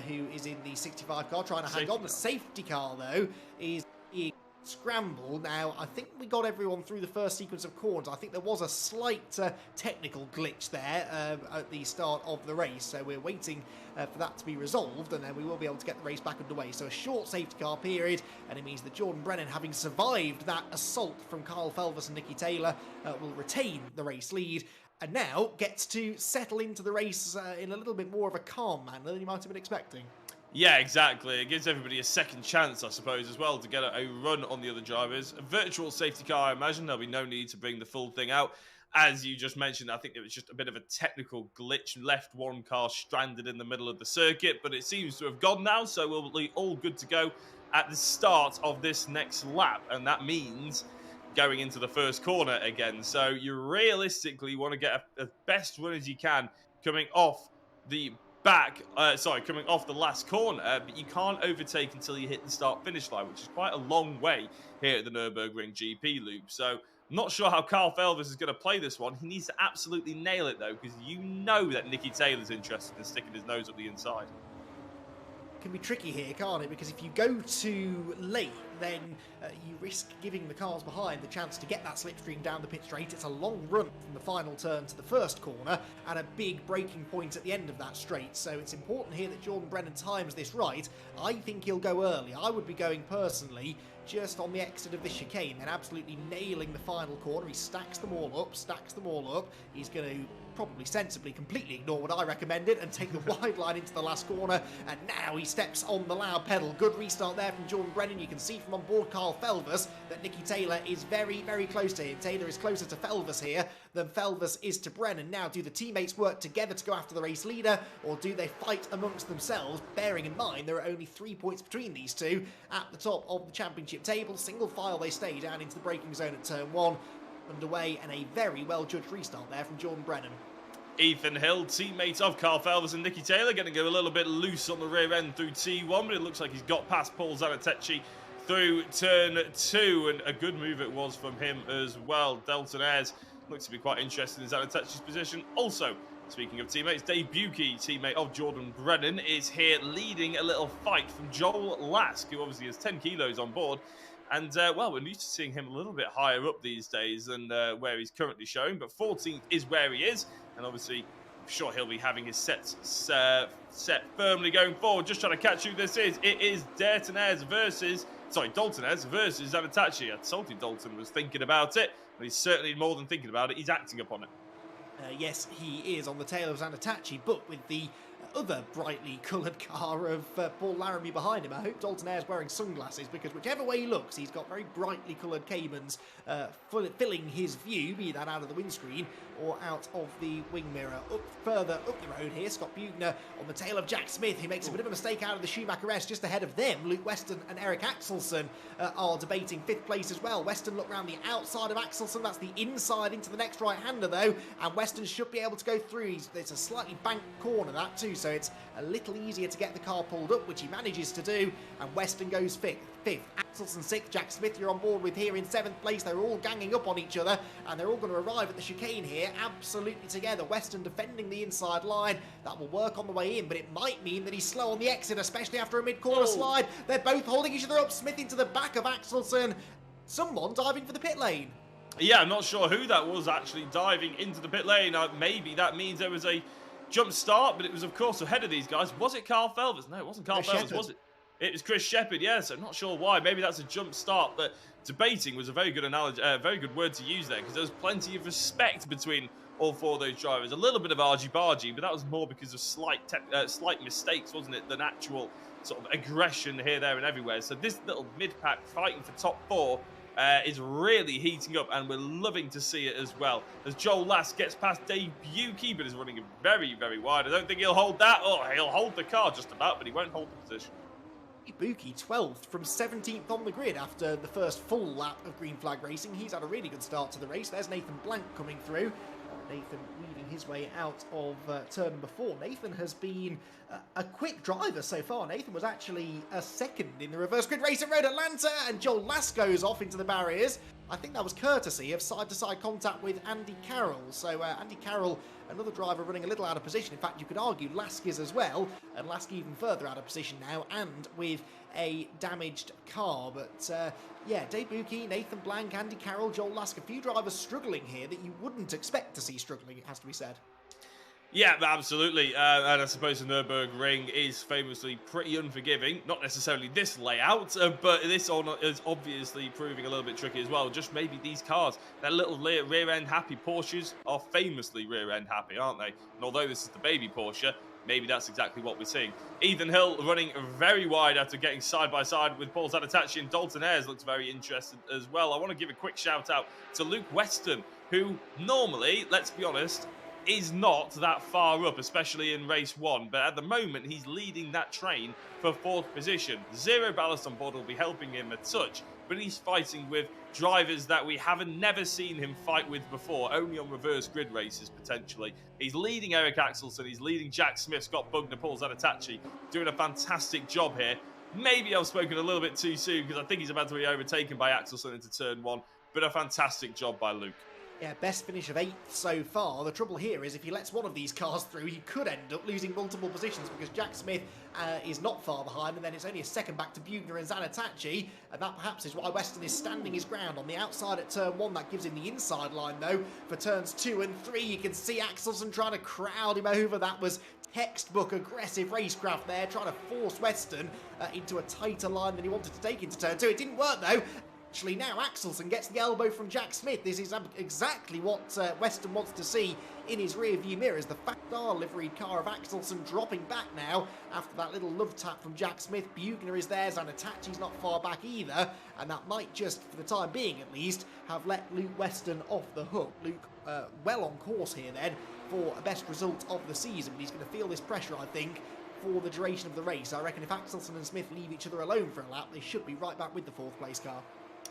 who is in the 65 car trying to hang on. The safety car, though, is being scrambled. Now, I think we got everyone through the first sequence of corners. I think there was a slight technical glitch there at the start of the race, so we're waiting for that to be resolved, and then we will be able to get the race back underway. So a short safety car period, and it means that Jordan Brennan, having survived that assault from Carl Felvis and Nicky Taylor, will retain the race lead, and now gets to settle into the race in a little bit more of a calm manner than you might have been expecting. Yeah, exactly. It gives everybody a second chance, I suppose, as well, to get a run on the other drivers. A virtual safety car, I imagine. There'll be no need to bring the full thing out. As you just mentioned, I think it was just a bit of a technical glitch. Left one car stranded in the middle of the circuit, but it seems to have gone now, so we'll be all good to go at the start of this next lap. And that means going into the first corner again. So you realistically want to get a best run as you can coming off the coming off the last corner, but you can't overtake until you hit the start-finish line, which is quite a long way here at the Nürburgring GP loop. So I'm not sure how Carl Felvis is going to play this one. He needs to absolutely nail it, though, because you know that Nicky Taylor's interested in sticking his nose up the inside. Can be tricky here, can't it? Because if you go too late, then you risk giving the cars behind the chance to get that slipstream down the pit straight. It's a long run from the final turn to the first corner and a big braking point at the end of that straight. So it's important here that Jordan Brennan times this right. I think he'll go early. I would be going personally just on the exit of the chicane, then absolutely nailing the final corner. He stacks them all up. He's going to probably sensibly completely ignore what I recommended and take the wide line into the last corner, and now he steps on the loud pedal. Good restart there from Jordan Brennan. You can see from on board Carl Felvis that Nicky Taylor is very, very close to him. Taylor is closer to Felvis here than Felvis is to Brennan. Now, do the teammates work together to go after the race leader, or do they fight amongst themselves, bearing in mind there are only 3 points between these two at the top of the championship table? Single file they stay down into the braking zone at turn 1. Underway, and a very well judged restart there from Jordan Brennan. Ethan Hill, teammate of Carl Felvis and Nicky Taylor, going to go a little bit loose on the rear end through T1, but it looks like he's got past Paul Zanatecci through turn 2, and a good move it was from him as well. Dalton Ayres looks to be quite interested in Zanatecci's position. Also, speaking of teammates, Dave Buki, teammate of Jordan Brennan, is here leading a little fight from Joel Lask, who obviously has 10 kilos on board. And, well, we're used to seeing him a little bit higher up these days than where he's currently showing. But 14th is where he is. And obviously, I'm sure he'll be having his sets set firmly going forward. Just trying to catch who this is. It is Dalton Ayres versus Zanatecci. I told you Dalton was thinking about it. But he's certainly more than thinking about it. He's acting upon it. Yes, he is on the tail of Zanatecci, but with the other brightly coloured car of Paul Laramie behind him. I hope Dalton Ayres wearing sunglasses, because whichever way he looks, he's got very brightly coloured Caymans filling his view, be that out of the windscreen or out of the wing mirror. Further up the road here, Scott Bugner on the tail of Jack Smith, who makes a bit of a mistake out of the Schumacher S. Just ahead of them, Luke Weston and Eric Axelsen are debating 5th place as well. Weston look round the outside of Axelsen, that's the inside into the next right-hander though, and Weston should be able to go through. It's a slightly banked corner that too, so it's a little easier to get the car pulled up, which he manages to do, and Weston goes fifth. Axelson 6th, Jack Smith you're on board with here in 7th place. They're all ganging up on each other, and they're all going to arrive at the chicane here absolutely together. Weston defending the inside line. That will work on the way in, but it might mean that he's slow on the exit, especially after a mid-corner slide. They're both holding each other up. Smith into the back of Axelson. Someone diving for the pit lane. Yeah, I'm not sure who that was actually diving into the pit lane. Maybe that means there was a jump start, but it was, of course, ahead of these guys. Was it Carl Felvers? No, it wasn't Carl Felvers, was it? It was Chris Shepherd, yeah, so I'm not sure why. Maybe that's a jump start, but debating was a very good analogy, very good word to use there, because there was plenty of respect between all four of those drivers. A little bit of argy-bargy, but that was more because of slight mistakes, wasn't it, than actual sort of aggression here, there, and everywhere. So this little mid-pack fighting for top 4 is really heating up, and we're loving to see it as well. As Joel Last gets past Dave Buki, but is running very, very wide. I don't think he'll hold that. Oh, he'll hold the car just about, but he won't hold the position. Buki 12th from 17th on the grid after the first full lap of green flag racing. He's had a really good start to the race. There's Nathan Blank coming through. Nathan weaving his way out of turn number 4. Nathan has been a quick driver so far. Nathan was actually a second in the reverse grid race at Road Atlanta, and Joel Last goes off into the barriers. I think that was courtesy of side-to-side contact with Andy Carroll. So Andy Carroll, another driver running a little out of position. In fact, you could argue Lask is as well, and Lask even further out of position now, and with a damaged car. But yeah, Dave Buki, Nathan Blank, Andy Carroll, Joel Lask, a few drivers struggling here that you wouldn't expect to see struggling, it has to be said. Yeah, absolutely. And I suppose the Nürburgring is famously pretty unforgiving. Not necessarily this layout, but this is obviously proving a little bit tricky as well. Just maybe these cars, they're little rear-end happy. Porsches are famously rear-end happy, aren't they? And although this is the baby Porsche, maybe that's exactly what we're seeing. Ethan Hill running very wide after getting side-by-side with Paul Zanatachi, and Dalton Ayres looks very interested as well. I want to give a quick shout-out to Luke Weston, who normally, let's be honest, is not that far up, especially in race 1, but at the moment he's leading that train for 4th position. Zero ballast on board will be helping him a touch, but he's fighting with drivers that we haven't never seen him fight with before, only on reverse grid races potentially. He's leading Eric Axelson, he's leading Jack Smith, Scott Bugner, Paul Zanatachi, doing a fantastic job here. Maybe I've spoken a little bit too soon because I think he's about to be overtaken by Axelson into turn 1, but a fantastic job by Luke. Yeah, best finish of 8th so far. The trouble here is if he lets one of these cars through, he could end up losing multiple positions because Jack Smith is not far behind, and then it's only a second back to Bugner and Zanatachi, and that perhaps is why Weston is standing his ground on the outside at turn 1. That gives him the inside line, though, for turns 2 and 3. You can see Axelson trying to crowd him over. That was textbook aggressive racecraft there, trying to force Weston into a tighter line than he wanted to take into turn 2. It didn't work, though. Actually, now Axelson gets the elbow from Jack Smith. This is exactly what Weston wants to see in his rear-view mirrors. The Factar liveried car of Axelson dropping back now after that little love tap from Jack Smith. Bugner is there, Zanatachi's not far back either, and that might just, for the time being at least, have let Luke Weston off the hook. Luke well on course here then for a best result of the season, but he's going to feel this pressure, I think, for the duration of the race. I reckon if Axelson and Smith leave each other alone for a lap, they should be right back with the 4th place car.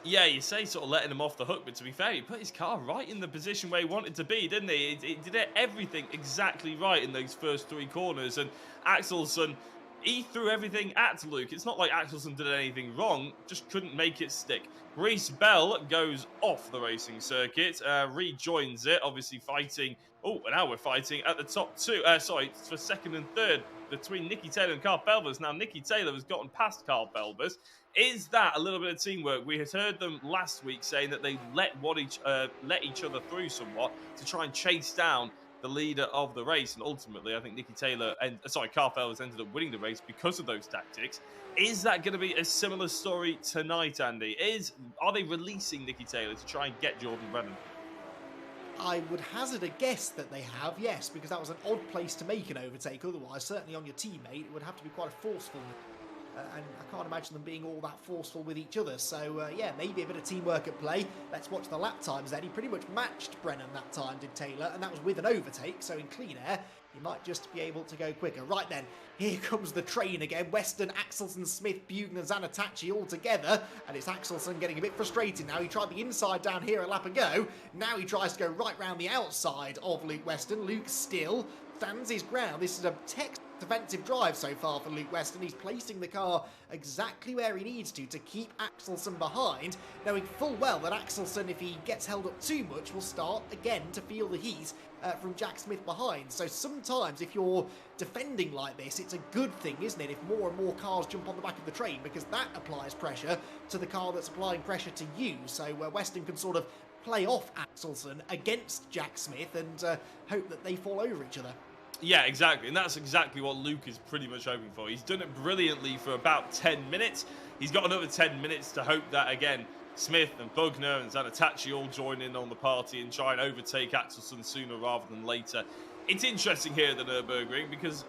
Yeah, you say sort of letting him off the hook, but to be fair, he put his car right in the position where he wanted to be, didn't he? He did everything exactly right in those first 3 corners, and Axelson, he threw everything at Luke. It's not like Axelson did anything wrong, just couldn't make it stick. Reese Bell goes off the racing circuit, rejoins it, obviously fighting. Oh, and now we're fighting at the top 2. Sorry, for 2nd and 3rd between Nicky Taylor and Carl Felvers. Now, Nicky Taylor has gotten past Carl Felvers. Is that a little bit of teamwork? We had heard them last week saying that they let each other through somewhat to try and chase down the leader of the race, and ultimately I think Nicky Taylor and Carl Felvers ended up winning the race because of those tactics. Is that going to be a similar story tonight, Andy? Are they releasing Nicky Taylor to try and get Jordan Brennan? I would hazard a guess that they have, yes, because that was an odd place to make an overtake. Otherwise, certainly on your teammate, it would have to be quite a forceful. And I can't imagine them being all that forceful with each other. So, yeah, maybe a bit of teamwork at play. Let's watch the lap times then. He pretty much matched Brennan that time, did Taylor, and that was with an overtake. So in clean air, he might just be able to go quicker. Right then, here comes the train again. Weston, Axelson, Smith, Bugner, Zanatachi all together. And it's Axelson getting a bit frustrated now. He tried the inside down here a lap ago. Now he tries to go right round the outside of Luke Weston. Luke still stands his ground. This is a text defensive drive so far for Luke Weston. He's placing the car exactly where he needs to keep Axelsen behind, knowing full well that Axelsen, if he gets held up too much, will start again to feel the heat from Jack Smith behind. So sometimes if you're defending like this, it's a good thing, isn't it, if more and more cars jump on the back of the train, because that applies pressure to the car that's applying pressure to you. So Weston can sort of play off Axelsen against Jack Smith and hope that they fall over each other. Yeah, exactly, and that's exactly what Luke is pretty much hoping for. He's done it brilliantly for about 10 minutes. He's got another 10 minutes to hope that, again, Smith and Bugner and Zanatachi all join in on the party and try and overtake Axelsen sooner rather than later. It's interesting here at the Nürburgring because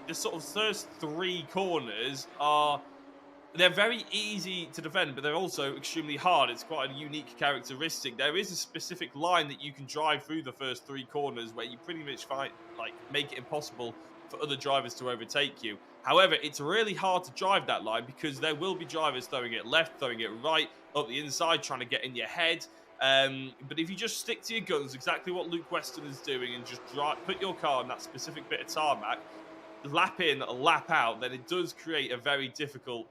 the sort of first 3 corners are... They're very easy to defend, but they're also extremely hard. It's quite a unique characteristic. There is a specific line that you can drive through the first 3 corners where you pretty much make it impossible for other drivers to overtake you. However, it's really hard to drive that line because there will be drivers throwing it left, throwing it right, up the inside, trying to get in your head. But if you just stick to your guns, exactly what Luke Weston is doing, and just put your car on that specific bit of tarmac, lap in, lap out, then it does create a very difficult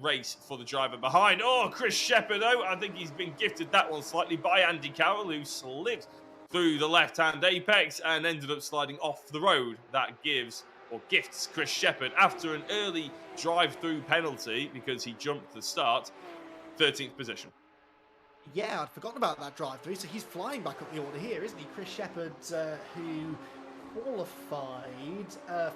race for the driver behind. Oh, Chris Shepherd, I think he's been gifted that one slightly by Andy Carroll, who slipped through the left-hand apex and ended up sliding off the road. That gifts Chris Shepherd, after an early drive-through penalty because he jumped the start, 13th position. Yeah, I'd forgotten about that drive-through, so he's flying back up the order here, isn't he? Chris Shepherd, who qualified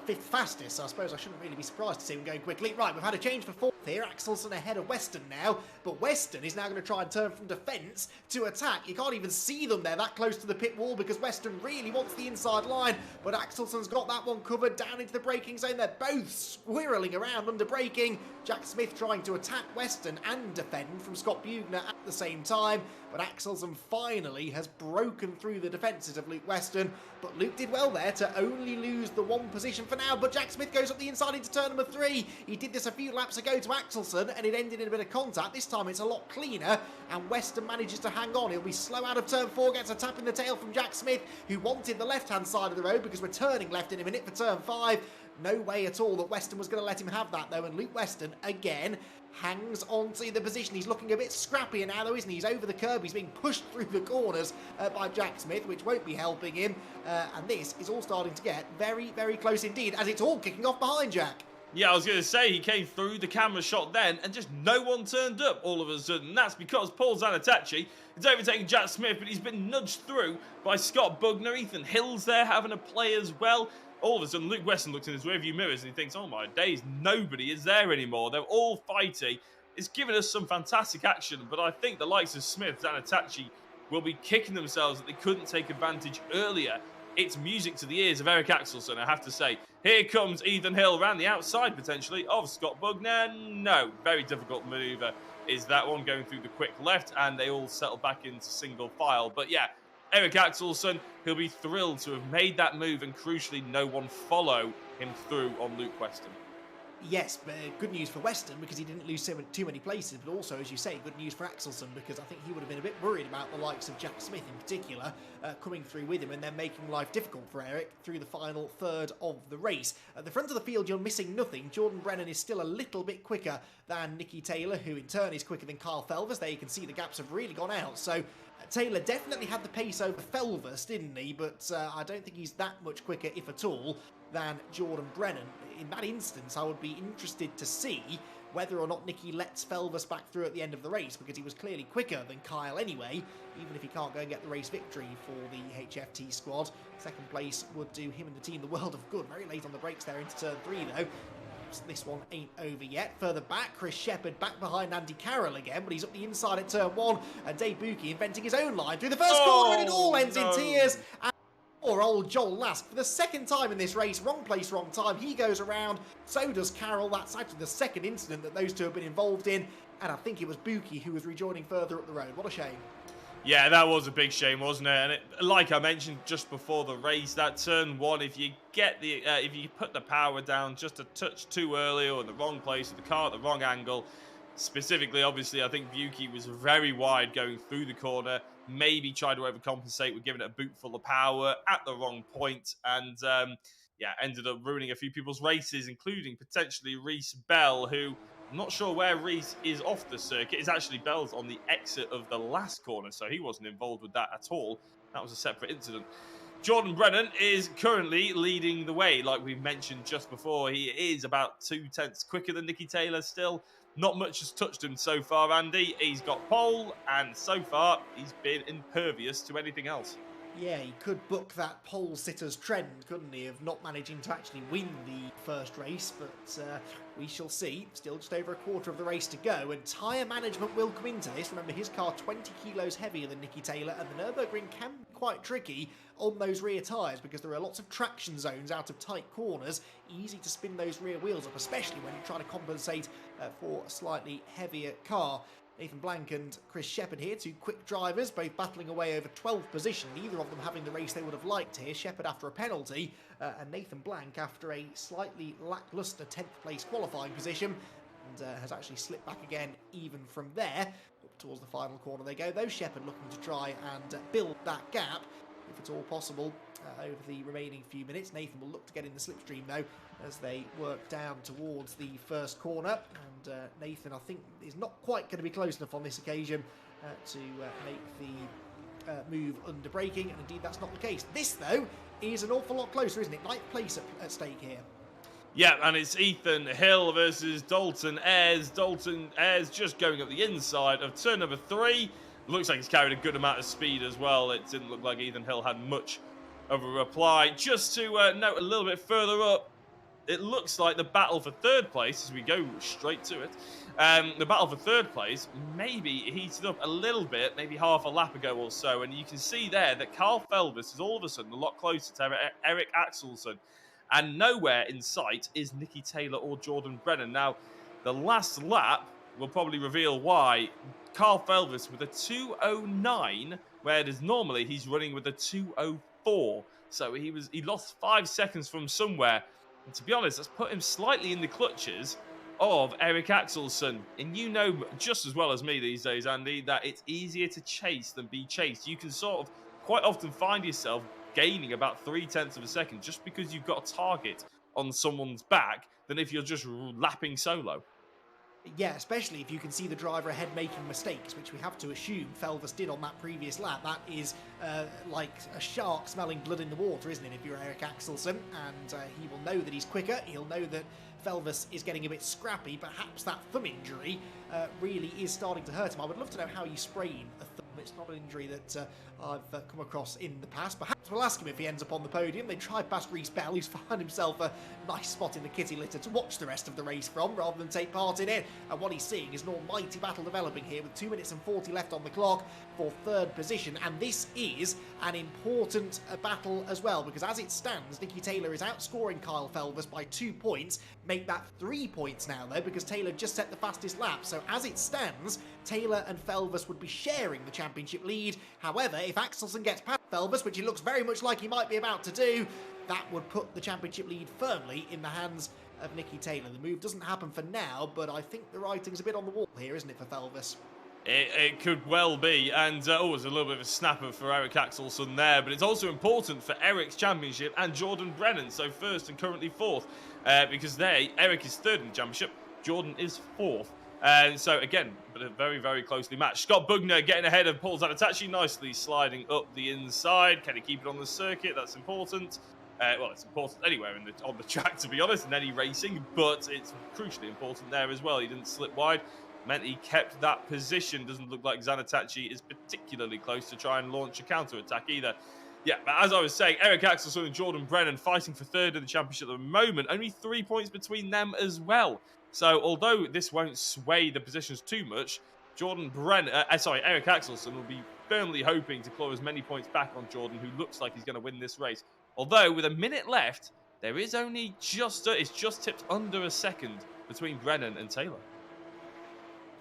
5th fastest, so I suppose I shouldn't really be surprised to see him going quickly. Right, we've had a change for 4th here. Axelsen ahead of Weston now, but Weston is now going to try and turn from defence to attack. You can't even see them there that close to the pit wall because Weston really wants the inside line, but Axelsen's got that one covered down into the braking zone. They're both squirreling around under braking. Jack Smith trying to attack Weston and defend from Scott Bugner at the same time, but Axelsen finally has broken through the defences of Luke Weston, but Luke did well there to only lose the 1 position for now, but Jack Smith goes up the inside into turn number 3. He did this a few laps ago to Axelsen and it ended in a bit of contact. This time it's a lot cleaner and Weston manages to hang on. He'll be slow out of turn 4, gets a tap in the tail from Jack Smith, who wanted the left-hand side of the road because we're turning left in a minute for turn 5. No way at all that Weston was going to let him have that though, and Luke Weston again hangs on to the position. He's looking a bit scrappier now though, isn't he? He's over the curb, he's being pushed through the corners by Jack Smith, which won't be helping him, and this is all starting to get very, very close indeed, as it's all kicking off behind Jack. Yeah, I was going to say, he came through the camera shot then, and just no one turned up all of a sudden. That's because Paul Zanatachi is overtaking Jack Smith, but he's been nudged through by Scott Bugner. Ethan Hill's there having a play as well. All of a sudden, Luke Weston looks in his rearview mirrors and he thinks, oh my days, nobody is there anymore. They're all fighting. It's given us some fantastic action, but I think the likes of Smith, Zanatachi, will be kicking themselves that they couldn't take advantage earlier. It's music to the ears of Eric Axelsen, I have to say. Here comes Ethan Hill around the outside, potentially, of Scott Bugner. No, very difficult manoeuvre is that one, going through the quick left, and they all settle back into single file. But yeah, Eric Axelsen, he'll be thrilled to have made that move, and crucially, no one follow him through on Luke Weston. Yes, but good news for Weston because he didn't lose too many places, but also, as you say, good news for Axelsen because I think he would have been a bit worried about the likes of Jack Smith in particular coming through with him and then making life difficult for Eric through the final third of the race. At the front of the field, you're missing nothing. Jordan Brennan is still a little bit quicker than Nicky Taylor, who in turn is quicker than Kyle Felvers. There you can see the gaps have really gone out. So Taylor definitely had the pace over Felvers, didn't he? But I don't think he's that much quicker, if at all, than Jordan Brennan. In that instance, I would be interested to see whether or not Nicky lets Felvers back through at the end of the race, because he was clearly quicker than Kyle anyway, even if he can't go and get the race victory for the HFT squad. Second place would do him and the team the world of good. Very late on the brakes there into turn 3 though. This one ain't over yet. Further back, Chris Shepherd back behind Andy Carroll again, but he's up the inside at turn 1, and Dave Buki inventing his own line through the first corner, and it all ends in tears. And poor old Joel Lask, for the second time in this race, wrong place, wrong time. He goes around, so does Carroll. That's actually the second incident that those two have been involved in, and I think it was Buki who was rejoining further up the road. What a shame. Yeah, that was a big shame, wasn't it? And like I mentioned just before the race, that turn 1, if you put the power down just a touch too early or in the wrong place, with the car at the wrong angle, specifically, obviously, I think Buki was very wide going through the corner, maybe tried to overcompensate with giving it a boot full of power at the wrong point, and yeah, ended up ruining a few people's races, including potentially Reese Bell, who I'm not sure where Reese is off the circuit. It's actually Bell's on the exit of the last corner, so he wasn't involved with that at all. That was a separate incident. Jordan Brennan is currently leading the way. Like we mentioned just before, he is about 2/10 quicker than Nicky Taylor still. Not much has touched him so far, Andy. He's got pole, and so far, he's been impervious to anything else. Yeah, he could book that pole sitter's trend, couldn't he, of not managing to actually win the first race, but we shall see. Still just over a quarter of the race to go, and tyre management will come into this. Remember, his car 20 kilos heavier than Nicky Taylor, and the Nürburgring can be quite tricky on those rear tyres because there are lots of traction zones out of tight corners. Easy to spin those rear wheels up, especially when you're trying to compensate for a slightly heavier car. Nathan Blank and Chris Shepherd here, two quick drivers, both battling away over 12th position, neither of them having the race they would have liked here. Shepherd after a penalty, and Nathan Blank after a slightly lacklustre 10th place qualifying position, and has actually slipped back again even from there. Up towards the final corner they go, though. Shepherd looking to try and build that gap, if at all possible, over the remaining few minutes. Nathan will look to get in the slipstream, though, as they work down towards the first corner. And Nathan, I think, is not quite going to be close enough on this occasion to make the move under braking, and indeed that's not the case. This, though, is an awful lot closer, isn't it? 9th place at stake here. Yeah, and it's Ethan Hill versus Dalton Ayres. Dalton Ayres just going up the inside of turn number 3. Looks like he's carried a good amount of speed as well. It didn't look like Ethan Hill had much of a reply. Just to note a little bit further up, it looks like the battle for third place, as we go straight to it, the battle for third place maybe heated up a little bit, maybe half a lap ago or so, and you can see there that Carl Felvis is all of a sudden a lot closer to Eric Axelsen, and nowhere in sight is Nicky Taylor or Jordan Brennan. Now, the last lap will probably reveal why. Carl Felvis with a 2:09, whereas normally he's running with a 2:04. So he lost 5 seconds from somewhere. And to be honest, that's put him slightly in the clutches of Eric Axelsen. And you know just as well as me these days, Andy, that it's easier to chase than be chased. You can sort of quite often find yourself gaining about 0.3 of a second just because you've got a target on someone's back than if you're just lapping solo. Yeah, especially if you can see the driver ahead making mistakes, which we have to assume Felvis did on that previous lap. That is like a shark smelling blood in the water, isn't it, if you're Eric Axelsen? And he will know that he's quicker. He'll know that Felvis is getting a bit scrappy. Perhaps that thumb injury really is starting to hurt him. I would love to know how you sprain a thumb. It's not an injury that I've come across in the past. Perhaps we'll ask him if he ends up on the podium. They tried past Reese Bell, who's found himself a nice spot in the kitty litter to watch the rest of the race from, rather than take part in it. And what he's seeing is an almighty battle developing here, with 2 minutes and 40 left on the clock for third position. And this is an important battle as well, because as it stands, Nicky Taylor is outscoring Kyle Felvis by 2 points. Make that 3 points now, though, because Taylor just set the fastest lap. So as it stands, Taylor and Felvis would be sharing the championship lead. However, if Axelsen gets past Felvis, which he looks very much like he might be about to do, that would put the championship lead firmly in the hands of Nicky Taylor. The move doesn't happen for now, but I think the writing's a bit on the wall here, isn't it, for Felvis? It could well be, and there's a little bit of a snapper for Eric Axelsen there, but it's also important for Eric's championship and Jordan Brennan, so first and currently fourth, because Eric is third in the championship, Jordan is fourth. So again, but very, very closely matched. Scott Bugner getting ahead of Paul Zanatachi, nicely sliding up the inside. Can he keep it on the circuit? That's important. Well, it's important anywhere on the track, to be honest, in any racing, but it's crucially important there as well. He didn't slip wide, meant he kept that position. Doesn't look like Zanatachi is particularly close to try and launch a counter-attack either. Yeah, but as I was saying, Eric Axelsen and Jordan Brennan fighting for third in the championship at the moment. Only 3 points between them as well. So although this won't sway the positions too much, Eric Axelsen will be firmly hoping to claw as many points back on Jordan, who looks like he's going to win this race. Although with a minute left, there is only it's just tipped under a second between Brennan and Taylor.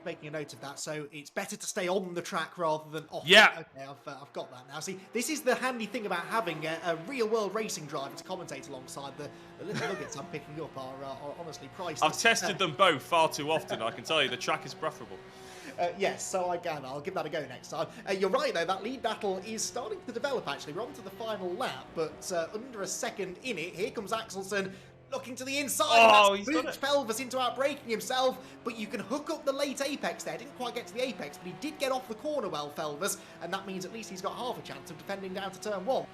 making a note of that. So it's better to stay on the track rather than off. Yeah. Okay, I've got that now. See, this is the handy thing about having a real-world racing driver to commentate alongside. The little nuggets I'm picking up are honestly priceless. I've tested them both far too often. I can tell you the track is preferable. Yes, so I can. I'll give that a go next time. You're right, though. That lead battle is starting to develop, actually. We're on to the final lap, but under a second in it. Here comes Axelsen looking to the inside. Oh, That's he's done spooked it. Felvers into outbraking himself, but you can hook up the late apex there. Didn't quite get to the apex, but he did get off the corner well, Felvers, and that means at least he's got half a chance of defending down to turn 1.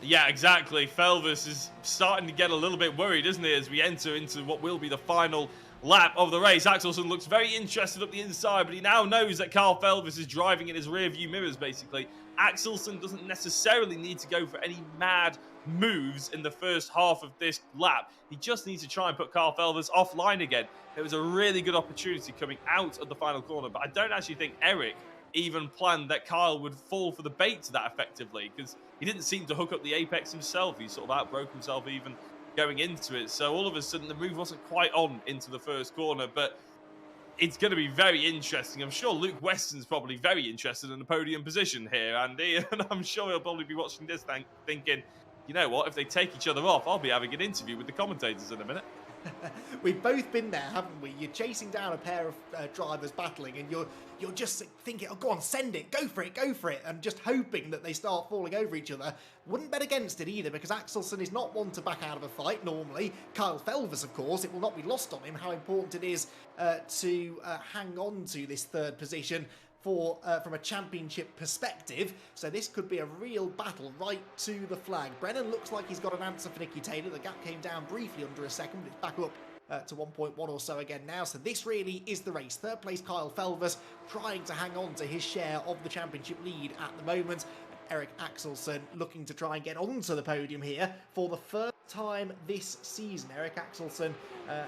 Yeah, exactly. Felvers is starting to get a little bit worried, isn't he, as we enter into what will be the final lap of the race. Axelsen looks very interested up the inside, but he now knows that Carl Felvers is driving in his rear view mirrors, basically. Axelsen doesn't necessarily need to go for any mad moves in the first half of this lap. He just needs to try and put Carl Felvers offline again. There was a really good opportunity coming out of the final corner, but I don't actually think Eric even planned that Kyle would fall for the bait to that effectively, because he didn't seem to hook up the apex himself. He sort of outbroke himself even going into it. So all of a sudden the move wasn't quite on into the first corner, but it's going to be very interesting. I'm sure Luke Weston's probably very interested in the podium position here, Andy, and I'm sure he'll probably be watching this thinking, you know what, if they take each other off, I'll be having an interview with the commentators in a minute. We've both been there, haven't we? You're chasing down a pair of drivers battling, and you're just thinking, oh, go on, send it, go for it, and just hoping that they start falling over each other. Wouldn't bet against it either, because Axelsen is not one to back out of a fight normally. Kyle Felvers, of course, it will not be lost on him how important it is to hang on to this third position from a championship perspective. So this could be a real battle right to the flag. Brennan looks like he's got an answer for Nicky Taylor. The gap came down briefly under a second, but it's back up to 1.1 or so again now. So this really is the race. Third place Kyle Felvers trying to hang on to his share of the championship lead at the moment. Eric Axelsen looking to try and get onto the podium here for the first time this season. Eric Axelsen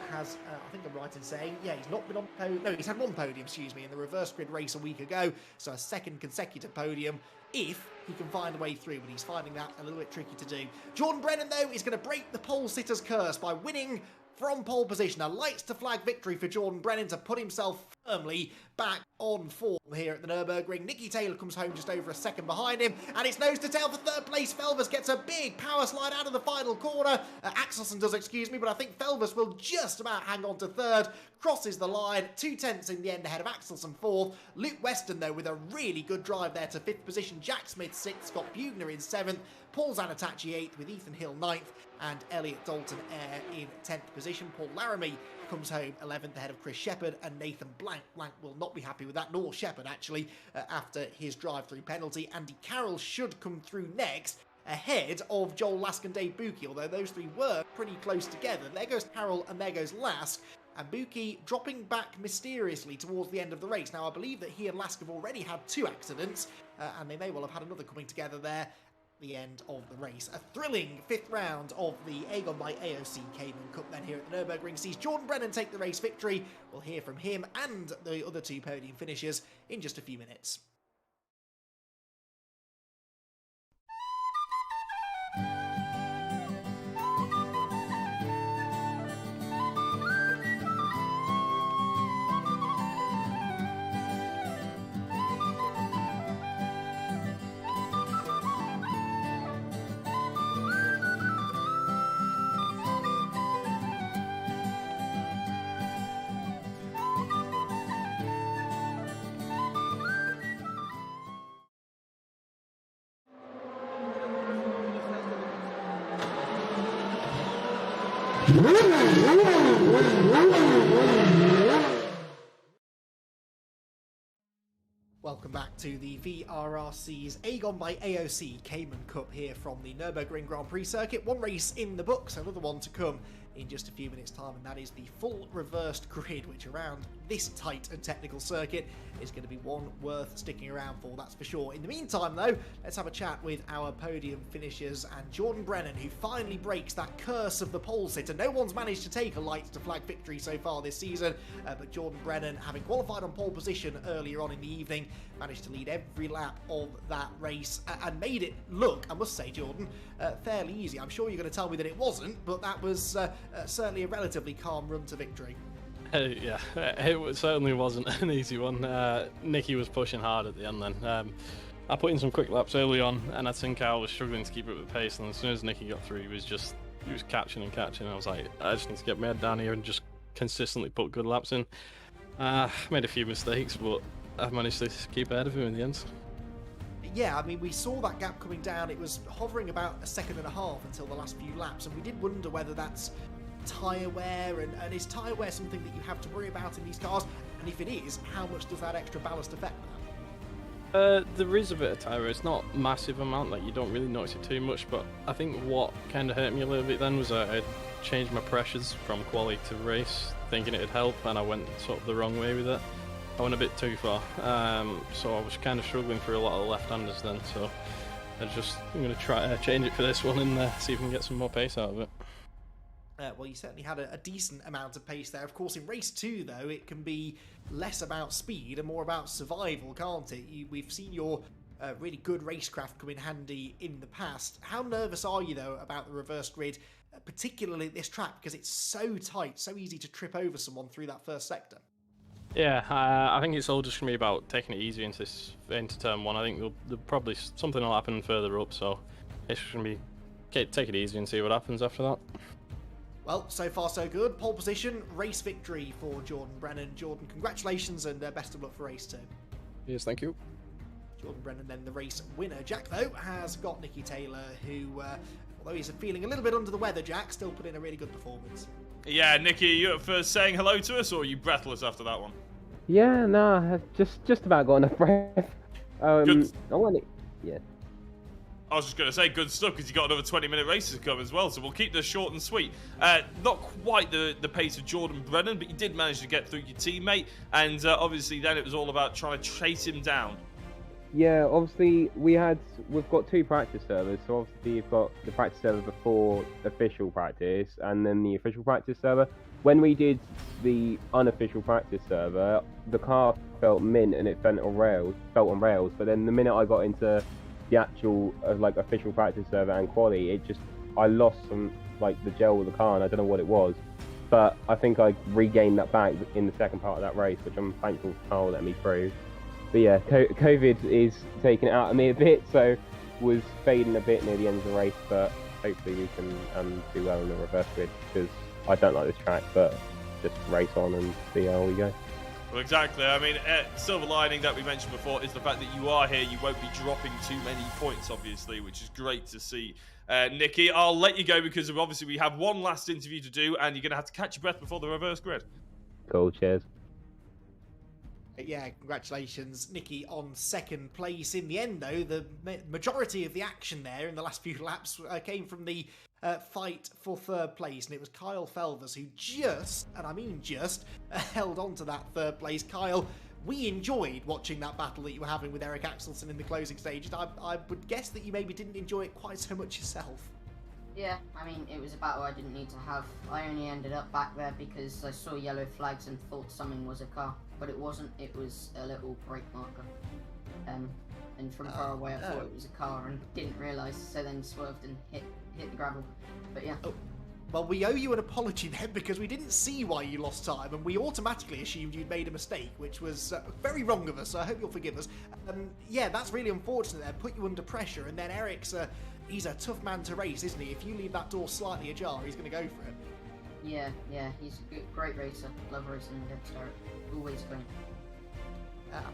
has, I think I'm right in saying, yeah, he's not been on no, he's had one podium, excuse me, in the reverse grid race a week ago, so a second consecutive podium if he can find a way through, but he's finding that a little bit tricky to do. Jordan Brennan, though, is going to break the pole sitter's curse by winning from pole position. A lights to flag victory for Jordan Brennan to put himself firmly back on form here at the Nürburgring. Nicky Taylor comes home just over a second behind him, and it's nose to tail for third place. Felvers gets a big power slide out of the final corner. Axelsen does, excuse me, but I think Felvers will just about hang on to third. Crosses the line, 2/10 in the end ahead of Axelsen fourth. Luke Weston, though, with a really good drive there to fifth position. Jack Smith sixth, Scott Bugner in seventh, Paul Zanatachi eighth with Ethan Hill ninth, and Elliot Dalton Eyre in 10th position. Paul Laramie comes home 11th ahead of Chris Shepherd and Nathan Blank. Blank will not be happy with that, nor Shepherd actually, after his drive-through penalty. Andy Carroll should come through next, ahead of Joel Lask and Dave Buki, although those three were pretty close together. There goes Carroll and there goes Lask, and Buki dropping back mysteriously towards the end of the race. Now, I believe that he and Lask have already had 2 accidents, and they may well have had another coming together there. The end of the race. A thrilling 5th round of the Agon by AOC Cayman Cup then here at the Nürburgring sees Jordan Brennan take the race victory. We'll hear from him and the other 2 podium finishers in just a few minutes. Welcome back to the VRRC's Agon by AOC Cayman Cup here from the Nürburgring Grand Prix circuit. One race in the books, another one to come in just a few minutes' time, and that is the full reversed grid, which around this tight and technical circuit is going to be one worth sticking around for, that's for sure. In the meantime, though, let's have a chat with our podium finishers and Jordan Brennan, who finally breaks that curse of the pole sitter. No one's managed to take a lights to flag victory so far this season, but Jordan Brennan, having qualified on pole position earlier on in the evening, managed to lead every lap of that race and made it look, I must say, Jordan, fairly easy. I'm sure you're going to tell me that it wasn't, but that was certainly a relatively calm run to victory. Yeah, certainly wasn't an easy one. Nicky was pushing hard at the end then. I put in some quick laps early on, and I think I was struggling to keep up with the pace, and as soon as Nicky got through, he was catching and catching. I was like, I just need to get my head down here and just consistently put good laps in. Made a few mistakes, but I managed to keep ahead of him in the end. Yeah, I mean, we saw that gap coming down. It was hovering about a second and a half until the last few laps, and we did wonder whether that's tyre wear, and is tyre wear something that you have to worry about in these cars? And if it is, how much does that extra ballast affect that? There is a bit of tyre wear. It's not massive amount, like you don't really notice it too much, but I think what kind of hurt me a little bit then was I changed my pressures from quali to race, thinking it'd help, and I went sort of the wrong way with it. I went a bit too far, so I was kind of struggling for a lot of the left-handers then, so I'm going to try change it for this one and see if we can get some more pace out of it. Well, you certainly had a decent amount of pace there. Of course, in race 2, though, it can be less about speed and more about survival, can't it? We've seen your really good racecraft come in handy in the past. How nervous are you, though, about the reverse grid, particularly at this track, because it's so tight, so easy to trip over someone through that first sector? Yeah, I think it's all just going to be about taking it easy into turn 1. I think there'll probably something will happen further up, so it's just going to be take it easy and see what happens after that. Well, so far so good. Pole position, race victory for Jordan Brennan. Jordan, congratulations and best of luck for race 2. Yes, thank you. Jordan Brennan then the race winner. Jack, though, has got Nicky Taylor, who, although he's feeling a little bit under the weather, Jack, still put in a really good performance. Yeah, Nicky, you up for saying hello to us, or are you breathless after that one? Yeah, no, just about got enough breath. Good. Yeah. I was just going to say good stuff because you got another 20-minute race to come as well, so we'll keep this short and sweet. Not quite the pace of Jordan Brennan, but you did manage to get through your teammate, and obviously then it was all about trying to chase him down. Yeah, obviously we've got 2 practice servers, so obviously you've got the practice server before official practice, and then the official practice server. When we did the unofficial practice server, the car felt mint and it felt on rails, but then the minute I got into the actual official practice server and quali, I lost some the gel with the car, and I don't know what it was, but I think I regained that back in the second part of that race, which I'm thankful Carl let me through. But yeah, COVID is taking it out of me a bit, so was fading a bit near the end of the race, but hopefully we can do well in the reverse grid, because I don't like this track, but just race on and see how we go. Well, exactly. I mean, silver lining that we mentioned before is the fact that you are here. You won't be dropping too many points, obviously, which is great to see. Nicky, I'll let you go because obviously we have one last interview to do, and you're going to have to catch your breath before the reverse grid. Cool, cheers. Yeah, congratulations, Nicky, on second place. In the end, though, the majority of the action there in the last few laps came from the fight for third place, and it was Kyle Felvers who just, and I mean just, held on to that third place. Kyle, we enjoyed watching that battle that you were having with Eric Axelson in the closing stages. I would guess that you maybe didn't enjoy it quite so much yourself. Yeah, I mean, it was a battle I didn't need to have. I only ended up back there because I saw yellow flags and thought something was a car, but it wasn't. It was a little brake marker. And from far away I thought it was a car and didn't realise, so then swerved and hit the gravel. But yeah. Oh. Well, we owe you an apology then, because we didn't see why you lost time, and we automatically assumed you'd made a mistake, which was very wrong of us, so I hope you'll forgive us. Yeah, that's really unfortunate there, put you under pressure, and then Eric's, he's a tough man to race, isn't he? If you leave that door slightly ajar, he's going to go for it. Yeah, he's a great racer. Love racing against Eric. Always clean.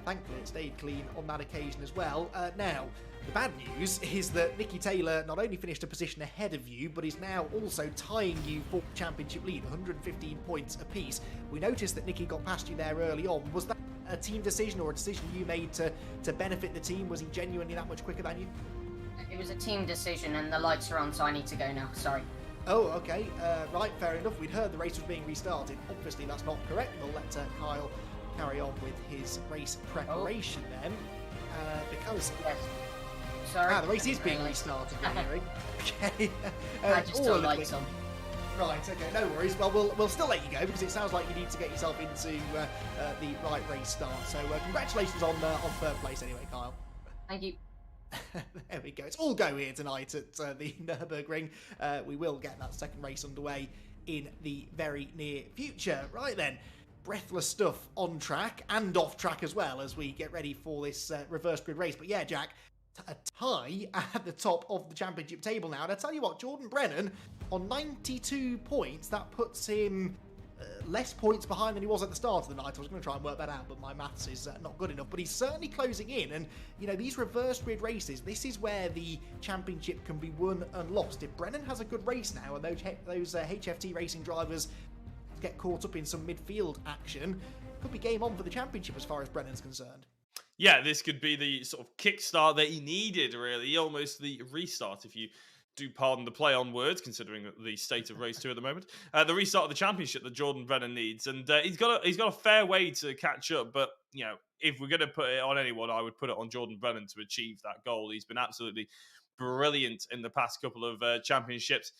Thankfully, it stayed clean on that occasion as well. Now, the bad news is that Nicky Taylor not only finished a position ahead of you, but is now also tying you for the championship lead, 115 points apiece. We noticed that Nicky got past you there early on. Was that a team decision or a decision you made to benefit the team? Was he genuinely that much quicker than you? It was a team decision, and the lights are on, so I need to go now. Sorry. Oh, okay. Right, fair enough. We'd heard the race was being restarted. Obviously, that's not correct. We'll let Kyle carry on with his race preparation then, because yes. Sorry. the race is being restarted. Okay. I just saw lights on. Right. Okay. No worries. Well, we'll still let you go because it sounds like you need to get yourself into the right race start. So congratulations on third place anyway, Kyle. Thank you. There we go. It's all go here tonight at the Nürburgring. We will get that second race underway in the very near future. Right then. breathless stuff on track and off track as well as we get ready for this reverse grid race. But yeah, Jack, a tie at the top of the championship table now. And I tell you what, Jordan Brennan on 92 points, that puts him less points behind than he was at the start of the night. I was going to try and work that out, but my maths is not good enough. But he's certainly closing in. And, you know, these reverse grid races, this is where the championship can be won and lost. If Brennan has a good race now and those HFT racing drivers get caught up in some midfield action, could be game on for the championship as far as Brennan's concerned. Yeah, this could be the sort of kickstart that he needed, really. Almost the restart, if you do pardon the play on words, considering the state of race 2 at the moment. The restart of the championship that Jordan Brennan needs. And he's got a fair way to catch up. But, you know, if we're going to put it on anyone, I would put it on Jordan Brennan to achieve that goal. He's been absolutely brilliant in the past couple of championships.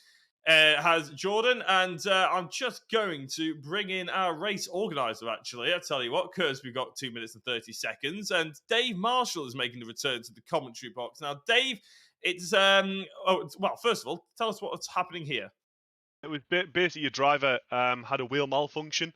Has Jordan, and I'm just going to bring in our race organizer, actually. I tell you what, because we've got 2 minutes and 30 seconds, and Dave Marshall is making the return to the commentary box. Now, Dave, it's well, first of all, tell us what's happening here. It was basically your driver had a wheel malfunction,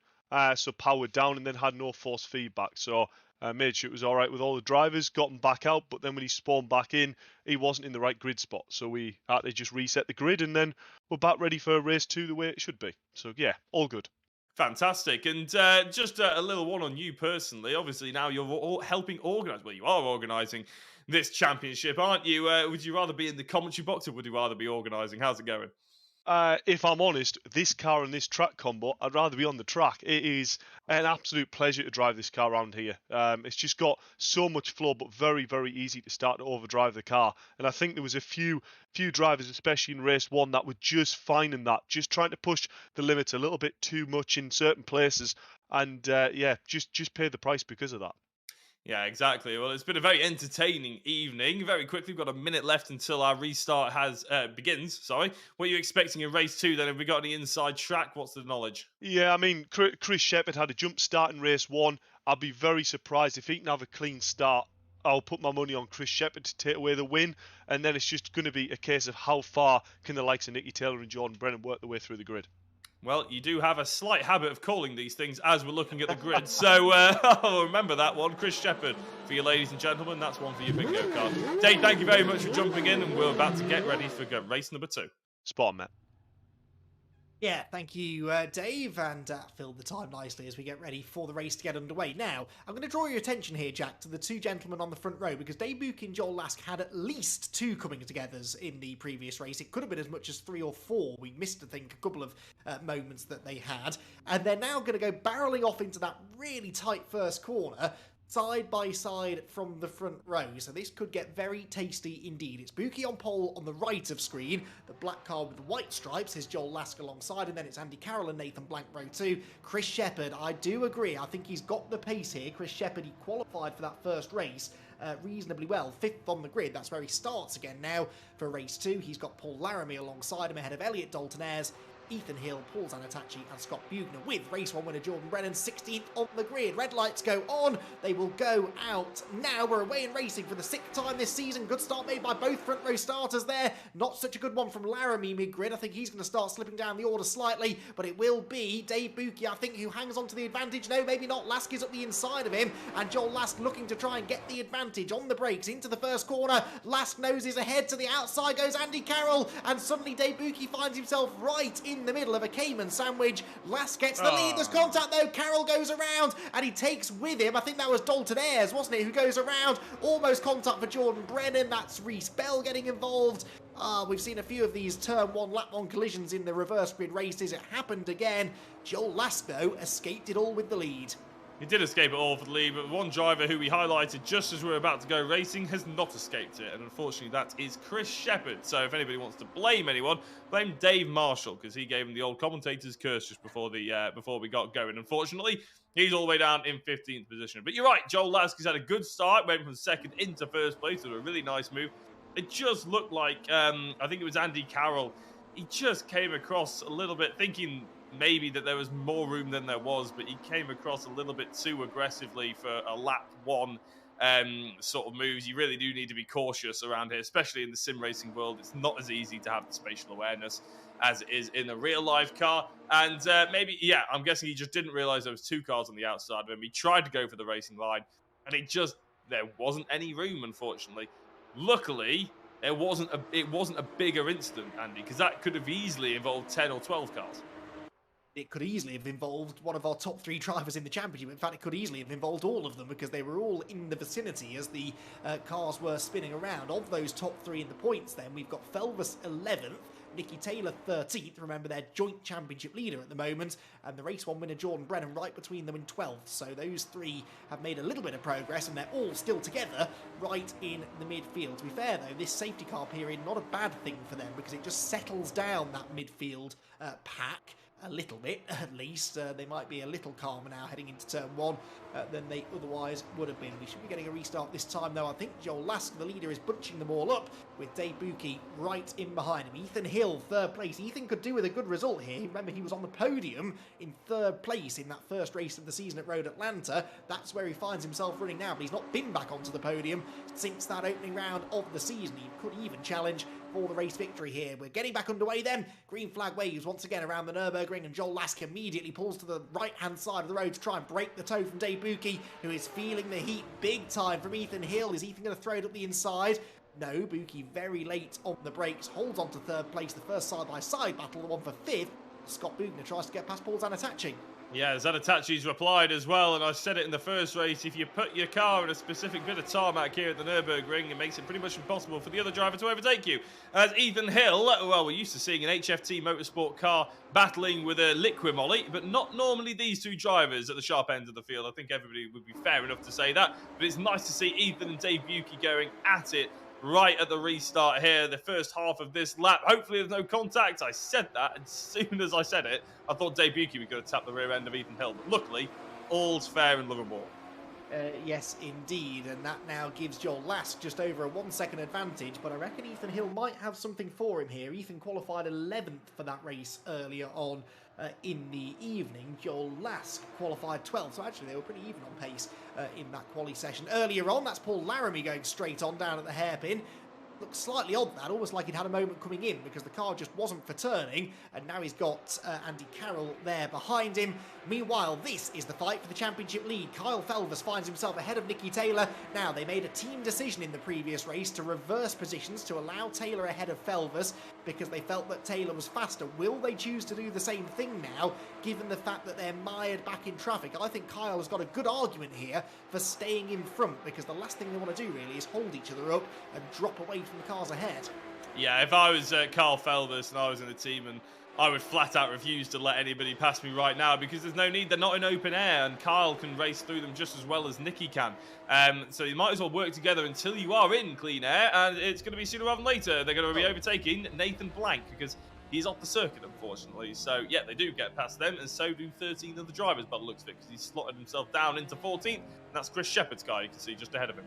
so powered down and then had no force feedback. So made sure it was all right with all the drivers, got him back out, but then when he spawned back in, he wasn't in the right grid spot. So we had to just reset the grid, and then we're back ready for race 2 the way it should be. So yeah, all good. Fantastic. And just a little one on you personally. Obviously, now you're all helping organise. Well, you are organising this championship, aren't you? Would you rather be in the commentary box or would you rather be organising? How's it going? If I'm honest, this car and this track combo, I'd rather be on the track. It is an absolute pleasure to drive this car around here. It's just got so much flow, but very, very easy to start to overdrive the car. And I think there was a few drivers, especially in race 1, that were just finding that, just trying to push the limits a little bit too much in certain places. And yeah, just pay the price because of that. Yeah, exactly. Well, it's been a very entertaining evening. Very quickly, we've got a minute left until our restart begins. Sorry. What are you expecting in race 2 then? Have we got any inside track? What's the knowledge? Yeah, I mean, Chris Shepherd had a jump start in race 1. I'll be very surprised if he can have a clean start. I'll put my money on Chris Shepherd to take away the win. And then it's just going to be a case of how far can the likes of Nicky Taylor and Jordan Brennan work their way through the grid. Well, you do have a slight habit of calling these things as we're looking at the grid. So I'll remember that one. Chris Shepherd, for you ladies and gentlemen, that's one for your bingo card. Dave, thank you very much for jumping in, and we're about to get ready for race number 2. Spot on, Matt. Yeah, thank you, Dave, and filled the time nicely as we get ready for the race to get underway. Now, I'm going to draw your attention here, Jack, to the 2 gentlemen on the front row, because Dave Buchan and Joel Lask had at least 2 coming-togethers in the previous race. It could have been as much as 3 or 4. We missed, I think, a couple of moments that they had. And they're now going to go barreling off into that really tight first corner, side by side from the front row. So this could get very tasty indeed. It's Buki on pole on the right of screen. The black car with the white stripes is Joel Lask alongside, and then it's Andy Carroll and Nathan Blank row 2. Chris Shepherd, I do agree. I think he's got the pace here. Chris Shepherd, he qualified for that first race reasonably well. 5th on the grid. That's where he starts again now for race 2. He's got Paul Laramie alongside him ahead of Elliot Dalton-Ayres, Ethan Hill, Paul Zanatachi and Scott Bugner, with race 1 winner Jordan Brennan 16th on the grid. Red lights go on. They will go out now. We're away and racing for the 6th time this season. Good start made by both front row starters there. Not such a good one from Laramie mid-grid. I think he's going to start slipping down the order slightly, but it will be Dave Buki, I think, who hangs on to the advantage. No, maybe not. Lask is up the inside of him, and Joel Lask looking to try and get the advantage on the brakes into the first corner. Lask noses ahead. To the outside goes Andy Carroll, and suddenly Dave Buki finds himself right in the middle of a Cayman sandwich. Lask gets the lead. There's contact though. Carroll goes around and he takes with him, I think that was Dalton-Ayres, wasn't it, who goes around. Almost contact for Jordan Brennan. That's Reese Bell getting involved. We've seen a few of these turn 1 lap 1 collisions in the reverse grid races. It happened again. Joel Lask though escaped it all with the lead. He did escape it all for the lead, but one driver who we highlighted just as we were about to go racing has not escaped it, and unfortunately that is Chris Shepherd. So if anybody wants to blame anyone, blame Dave Marshall, because he gave him the old commentator's curse just before we got going. Unfortunately, he's all the way down in 15th position. But you're right, Joel Lask has had a good start, went from 2nd into 1st place with a really nice move. It just looked like, I think it was Andy Carroll, he just came across a little bit thinking maybe that there was more room than there was, but he came across a little bit too aggressively for a lap 1. sort of moves. You really do need to be cautious around here, especially in the sim racing world. It's not as easy to have the spatial awareness as it is in a real life car. And maybe, yeah, I'm guessing he just didn't realize there was 2 cars on the outside of him. He tried to go for the racing line, and there wasn't any room, unfortunately. Luckily, it wasn't a bigger incident, Andy, because that could have easily involved 10 or 12 cars. It could easily have involved one of our top 3 drivers in the championship. In fact, it could easily have involved all of them because they were all in the vicinity as the cars were spinning around. Of those top 3 in the points then, we've got Felvis 11th, Nicky Taylor 13th, remember they're joint championship leader at the moment, and the race 1 winner Jordan Brennan right between them in 12th. So those 3 have made a little bit of progress, and they're all still together right in the midfield. To be fair though, this safety car period, not a bad thing for them because it just settles down that midfield pack a little bit, at least. They might be a little calmer now heading into turn 1 than they otherwise would have been. We should be getting a restart this time, though. I think Joel Lask, the leader, is bunching them all up with Dave Buki right in behind him. Ethan Hill, 3rd place. Ethan could do with a good result here. Remember, he was on the podium in 3rd place in that first race of the season at Road Atlanta. That's where he finds himself running now, but he's not been back onto the podium since that opening round of the season. He could even challenge for the race victory here. We're getting back underway then. Green flag waves once again around the Nürburgring, and Joel Lask immediately pulls to the right-hand side of the road to try and break the toe from Dave Buki, who is feeling the heat big time from Ethan Hill. Is Ethan going to throw it up the inside? No, Buki very late on the brakes, holds on to 3rd place, the first side-by-side battle, the one for 5th. Scott Bugner tries to get past Paul Zanatachi. Yeah, Zanatachi's replied as well, and I said it in the first race, if you put your car in a specific bit of tarmac here at the Nürburgring, it makes it pretty much impossible for the other driver to overtake you. As Ethan Hill, well, we're used to seeing an HFT Motorsport car battling with a Liquimolly, but not normally these 2 drivers at the sharp end of the field. I think everybody would be fair enough to say that, but it's nice to see Ethan and Dave Buki going at it right at the restart here, the first half of this lap. Hopefully there's no contact. I said that, and as soon as I said it, I thought Dave Buki was going to tap the rear end of Ethan Hill. But luckily, all's fair in love and war. Yes, indeed, and that now gives Joel Lask just over a 1-second advantage, but I reckon Ethan Hill might have something for him here. Ethan qualified 11th for that race earlier on in the evening. Joel Lask qualified 12th, so actually they were pretty even on pace in that quali session. Earlier on, that's Paul Laramie going straight on down at the hairpin. Looks slightly odd, that, almost like he'd had a moment coming in because the car just wasn't for turning, and now he's got Andy Carroll there behind him. Meanwhile, this is the fight for the championship lead. Kyle Felvis finds himself ahead of Nicky Taylor. Now, they made a team decision in the previous race to reverse positions to allow Taylor ahead of Felvis because they felt that Taylor was faster. Will they choose to do the same thing now, given the fact that they're mired back in traffic? I think Kyle has got a good argument here for staying in front because the last thing they want to do, really, is hold each other up and drop away from the cars ahead. Yeah, if I was Carl Felvis and I was in the team, and I would flat out refuse to let anybody pass me right now because there's no need. They're not in open air, and Kyle can race through them just as well as Nicky can. So you might as well work together until you are in clean air, and it's going to be sooner rather than later. They're going to be overtaking Nathan Blank because he's off the circuit, unfortunately. So, yeah, they do get past them, and so do 13 other drivers by the looks of it because he's slotted himself down into 14th, and that's Chris Shepherd's car you can see just ahead of him.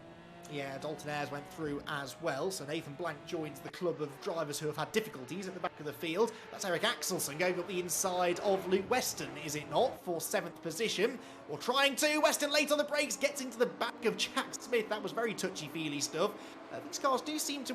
Yeah, Dalton Ayres went through as well, so Nathan Blank joins the club of drivers who have had difficulties at the back of the field. That's Eric Axelson going up the inside of Luke Weston, is it not, for 7th position? Or trying to. Weston late on the brakes, gets into the back of Jack Smith. That was very touchy-feely stuff. These cars do seem to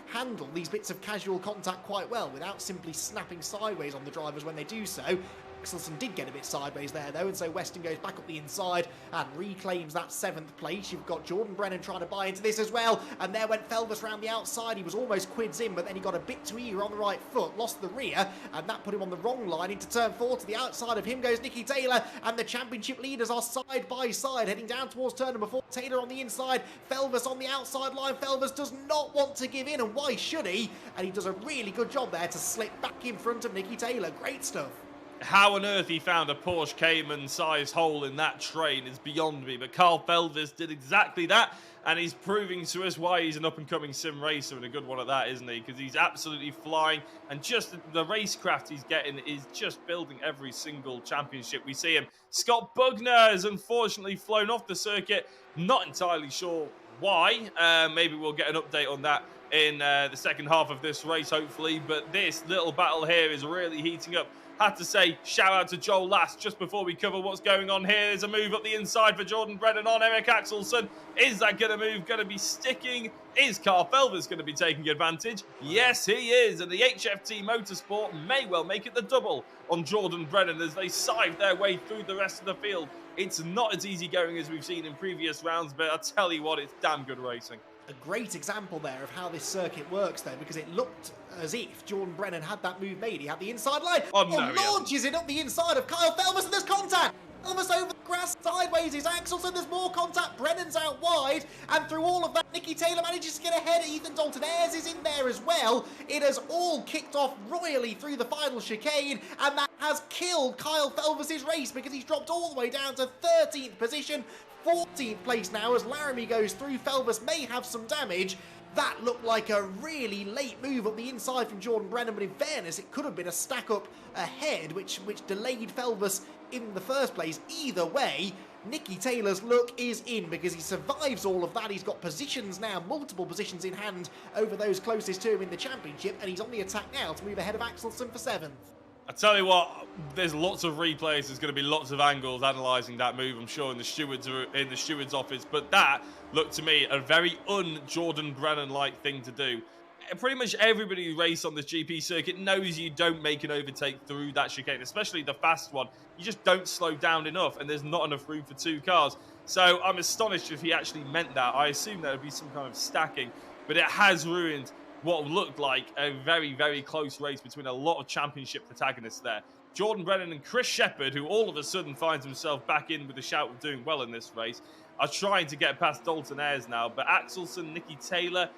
handle these bits of casual contact quite well without simply snapping sideways on the drivers when they do so. Axelson did get a bit sideways there, though, and so Weston goes back up the inside and reclaims that 7th place. You've got Jordan Brennan trying to buy into this as well, and there went Felvis round the outside. He was almost quids in, but then he got a bit too eager on the right foot, lost the rear, and that put him on the wrong line into turn 4. To the outside of him goes Nicky Taylor, and the championship leaders are side by side, heading down towards turn number 4. Taylor on the inside, Felvis on the outside line. Felvis does not want to give in, and why should he? And he does a really good job there to slip back in front of Nicky Taylor. Great stuff. How on earth he found a Porsche Cayman-sized hole in that train is beyond me, but Carl Felvis did exactly that, and he's proving to us why he's an up-and-coming sim racer, and a good one at that, isn't he? Because he's absolutely flying, and just the racecraft he's getting is just building every single championship we see him. Scott Bugner has unfortunately flown off the circuit, not entirely sure why. Maybe we'll get an update on that in the second half of this race, hopefully, but this little battle here is really heating up Had to say, shout out to Joel Last just before we cover what's going on here. There's a move up the inside for Jordan Brennan on Eric Axelsson. Is that going to move? Going to be sticking? Is Carl Felvers going to be taking advantage? Yes, he is. And the HFT Motorsport may well make it the double on Jordan Brennan as they scythe their way through the rest of the field. It's not as easy going as we've seen in previous rounds, but I tell you what, it's damn good racing. A great example there of how this circuit works, though, because it looked as if Jordan Brennan had that move made. He had the inside line. Oh, no, launches it up the inside of Kyle Felvers, and there's contact. Felvers over the grass, sideways is Axelsson. There's more contact. Brennan's out wide, and through all of that, Nicky Taylor manages to get ahead. Ethan Dalton Ayres is in there as well. It has all kicked off royally through the final chicane, and that has killed Kyle Felvers' race because he's dropped all the way down to 13th position. 14th place now as Laramie goes through. Felvers may have some damage. That looked like a really late move up the inside from Jordan Brennan, but in fairness, it could have been a stack up ahead, which delayed Felvers in the first place. Either way, Nicky Taylor's look is in because he survives all of that. He's got positions now, multiple positions in hand over those closest to him in the championship, and he's on the attack now to move ahead of Axelsson for 7th. I tell you what, there's lots of replays. There's going to be lots of angles analysing that move, I'm sure, in the steward's office. But that looked to me a very un-Jordan Brennan-like thing to do. Pretty much everybody who races on this GP circuit knows you don't make an overtake through that chicane, especially the fast one. You just don't slow down enough, and there's not enough room for 2 cars. So I'm astonished if he actually meant that. I assume there would be some kind of stacking, but it has ruined what looked like a very, very close race between a lot of championship protagonists there. Jordan Brennan and Chris Shepherd, who all of a sudden finds himself back in with a shout of doing well in this race, are trying to get past Dalton Ayres now. But Axelsson, Nicky Taylor,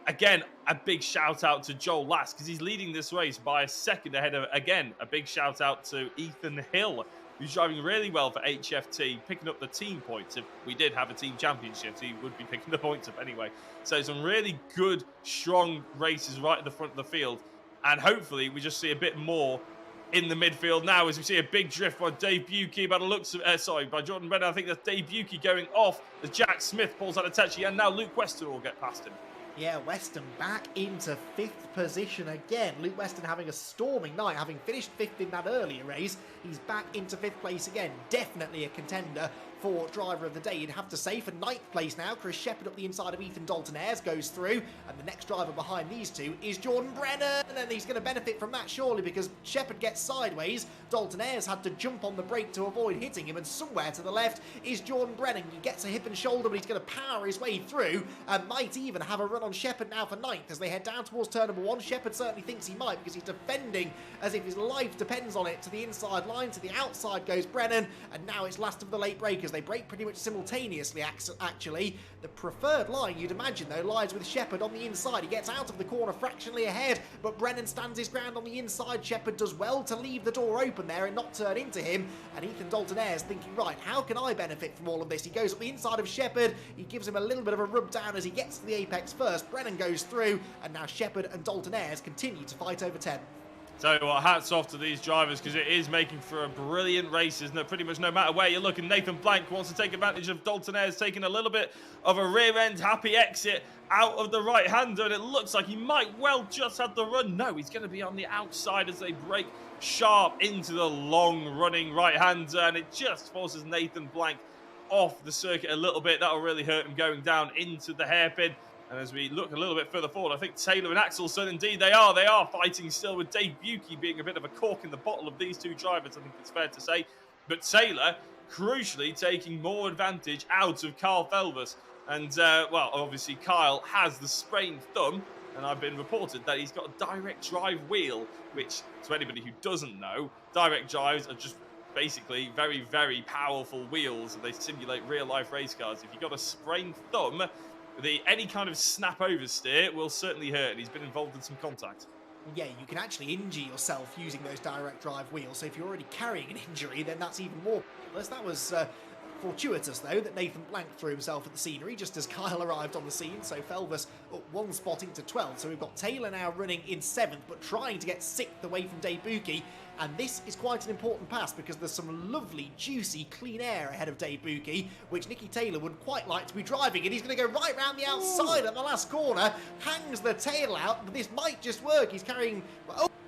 again, a big shout out to Joel Last because he's leading this race by a second ahead of, again, a big shout out to Ethan Hill, who's driving really well for HFT, picking up the team points. If we did have a team championship, he would be picking the points up anyway. So some really good, strong races right at the front of the field. And hopefully we just see a bit more in the midfield now as we see a big drift by Dave Buki by the looks of, by Jordan Brennan. I think that's Dave Buki going off as Jack Smith pulls out a touchy, and now Luke Weston will get past him. Yeah, Weston back into 5th position again. Luke Weston having a storming night, having finished 5th in that earlier race. He's back into 5th place again. Definitely a contender for driver of the day, you'd have to say. For 9th place now, Chris Shepherd up the inside of Ethan Dalton Ayres goes through, and the next driver behind these two is Jordan Brennan, and he's going to benefit from that surely because Shepherd gets sideways. Dalton Ayres had to jump on the brake to avoid hitting him, and somewhere to the left is Jordan Brennan. He gets a hip and shoulder, but he's going to power his way through and might even have a run on Shepherd now for 9th as they head down towards turn number 1. Shepherd certainly thinks he might because he's defending as if his life depends on it. To the inside line, to the outside goes Brennan, and now it's last of the late breakers. They break pretty much simultaneously, actually. The preferred line, you'd imagine, though, lies with Shepherd on the inside. He gets out of the corner fractionally ahead, but Brennan stands his ground on the inside. Shepherd does well to leave the door open there and not turn into him, and Ethan Dalton Ayres thinking, right, how can I benefit from all of this? He goes up the inside of Shepherd. He gives him a little bit of a rub down as he gets to the apex first. Brennan goes through, and now Shepherd and Dalton Ayres continue to fight over 10th. Tell you what, hats off to these drivers because it is making for a brilliant race, isn't it? Pretty much no matter where you're looking. Nathan Blank wants to take advantage of Dalton Ayres taking a little bit of a rear-end happy exit out of the right-hander, and it looks like he might well just have the run. No, he's going to be on the outside as they break sharp into the long-running right-hander, and it just forces Nathan Blank off the circuit a little bit. That'll really hurt him going down into the hairpin. And as we look a little bit further forward, I think Taylor and Axelsson, indeed they are fighting still, with Dave Buki being a bit of a cork in the bottle of these two drivers, I think it's fair to say. But Taylor, crucially, taking more advantage out of Carl Felvers. And, well, obviously Kyle has the sprained thumb, and I've been reported that he's got a direct drive wheel, which, to anybody who doesn't know, direct drives are just basically very, very powerful wheels, and they simulate real-life race cars. If you've got a sprained thumb, any kind of snap oversteer will certainly hurt, and he's been involved in some contact. Yeah, you can actually injure yourself using those direct drive wheels, so if you're already carrying an injury, then that's even more pointless. That was fortuitous, though, that Nathan Blank threw himself at the scenery just as Kyle arrived on the scene, so Felvers up 1 spot into 12th. So we've got Taylor now running in 7th, but trying to get 6th away from Dave Buki. And this is quite an important pass because there's some lovely, juicy, clean air ahead of Dave Buki, which Nicky Taylor would quite like to be driving. And he's going to go right round the outside at the last corner, hangs the tail out. This might just work. He's carrying...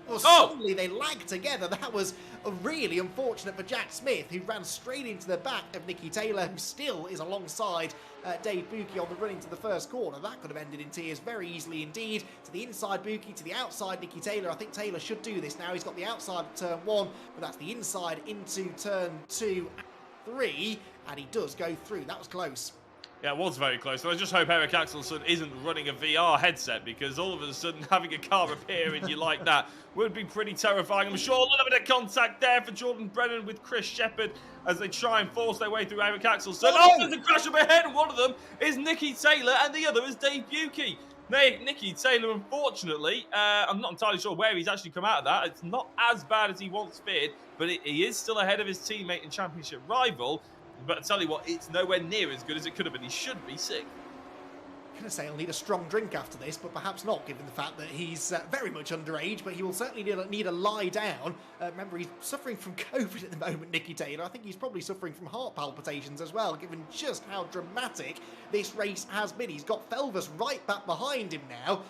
Oh, Well, suddenly they lagged together. That was really unfortunate for Jack Smith, who ran straight into the back of Nicky Taylor, who still is alongside Dave Buki on the run into the first corner. That could have ended in tears very easily indeed. To the inside Buki, to the outside Nicky Taylor. I think Taylor should do this now. He's got the outside of turn 1, but that's the inside into turn 2 and 3, and he does go through. That was close. Yeah, it was very close. And I just hope Eric Axelsson isn't running a VR headset, because all of a sudden having a car appear in you like that would be pretty terrifying. I'm sure a little bit of contact there for Jordan Brennan with Chris Shepherd as they try and force their way through Eric Axelsson. Oh, there's a crash up ahead, and one of them is Nicky Taylor and the other is Dave Buki. Nicky Taylor, unfortunately, I'm not entirely sure where he's actually come out of that. It's not as bad as he once feared, but he is still ahead of his teammate and championship rival. But I tell you what, it's nowhere near as good as it could have been. He should be sick. I'm going to say he'll need a strong drink after this, but perhaps not, given the fact that he's very much underage, but he will certainly need a lie down. Remember, he's suffering from COVID at the moment, Nicky Taylor. I think he's probably suffering from heart palpitations as well, given just how dramatic this race has been. He's got Felvers right back behind him now.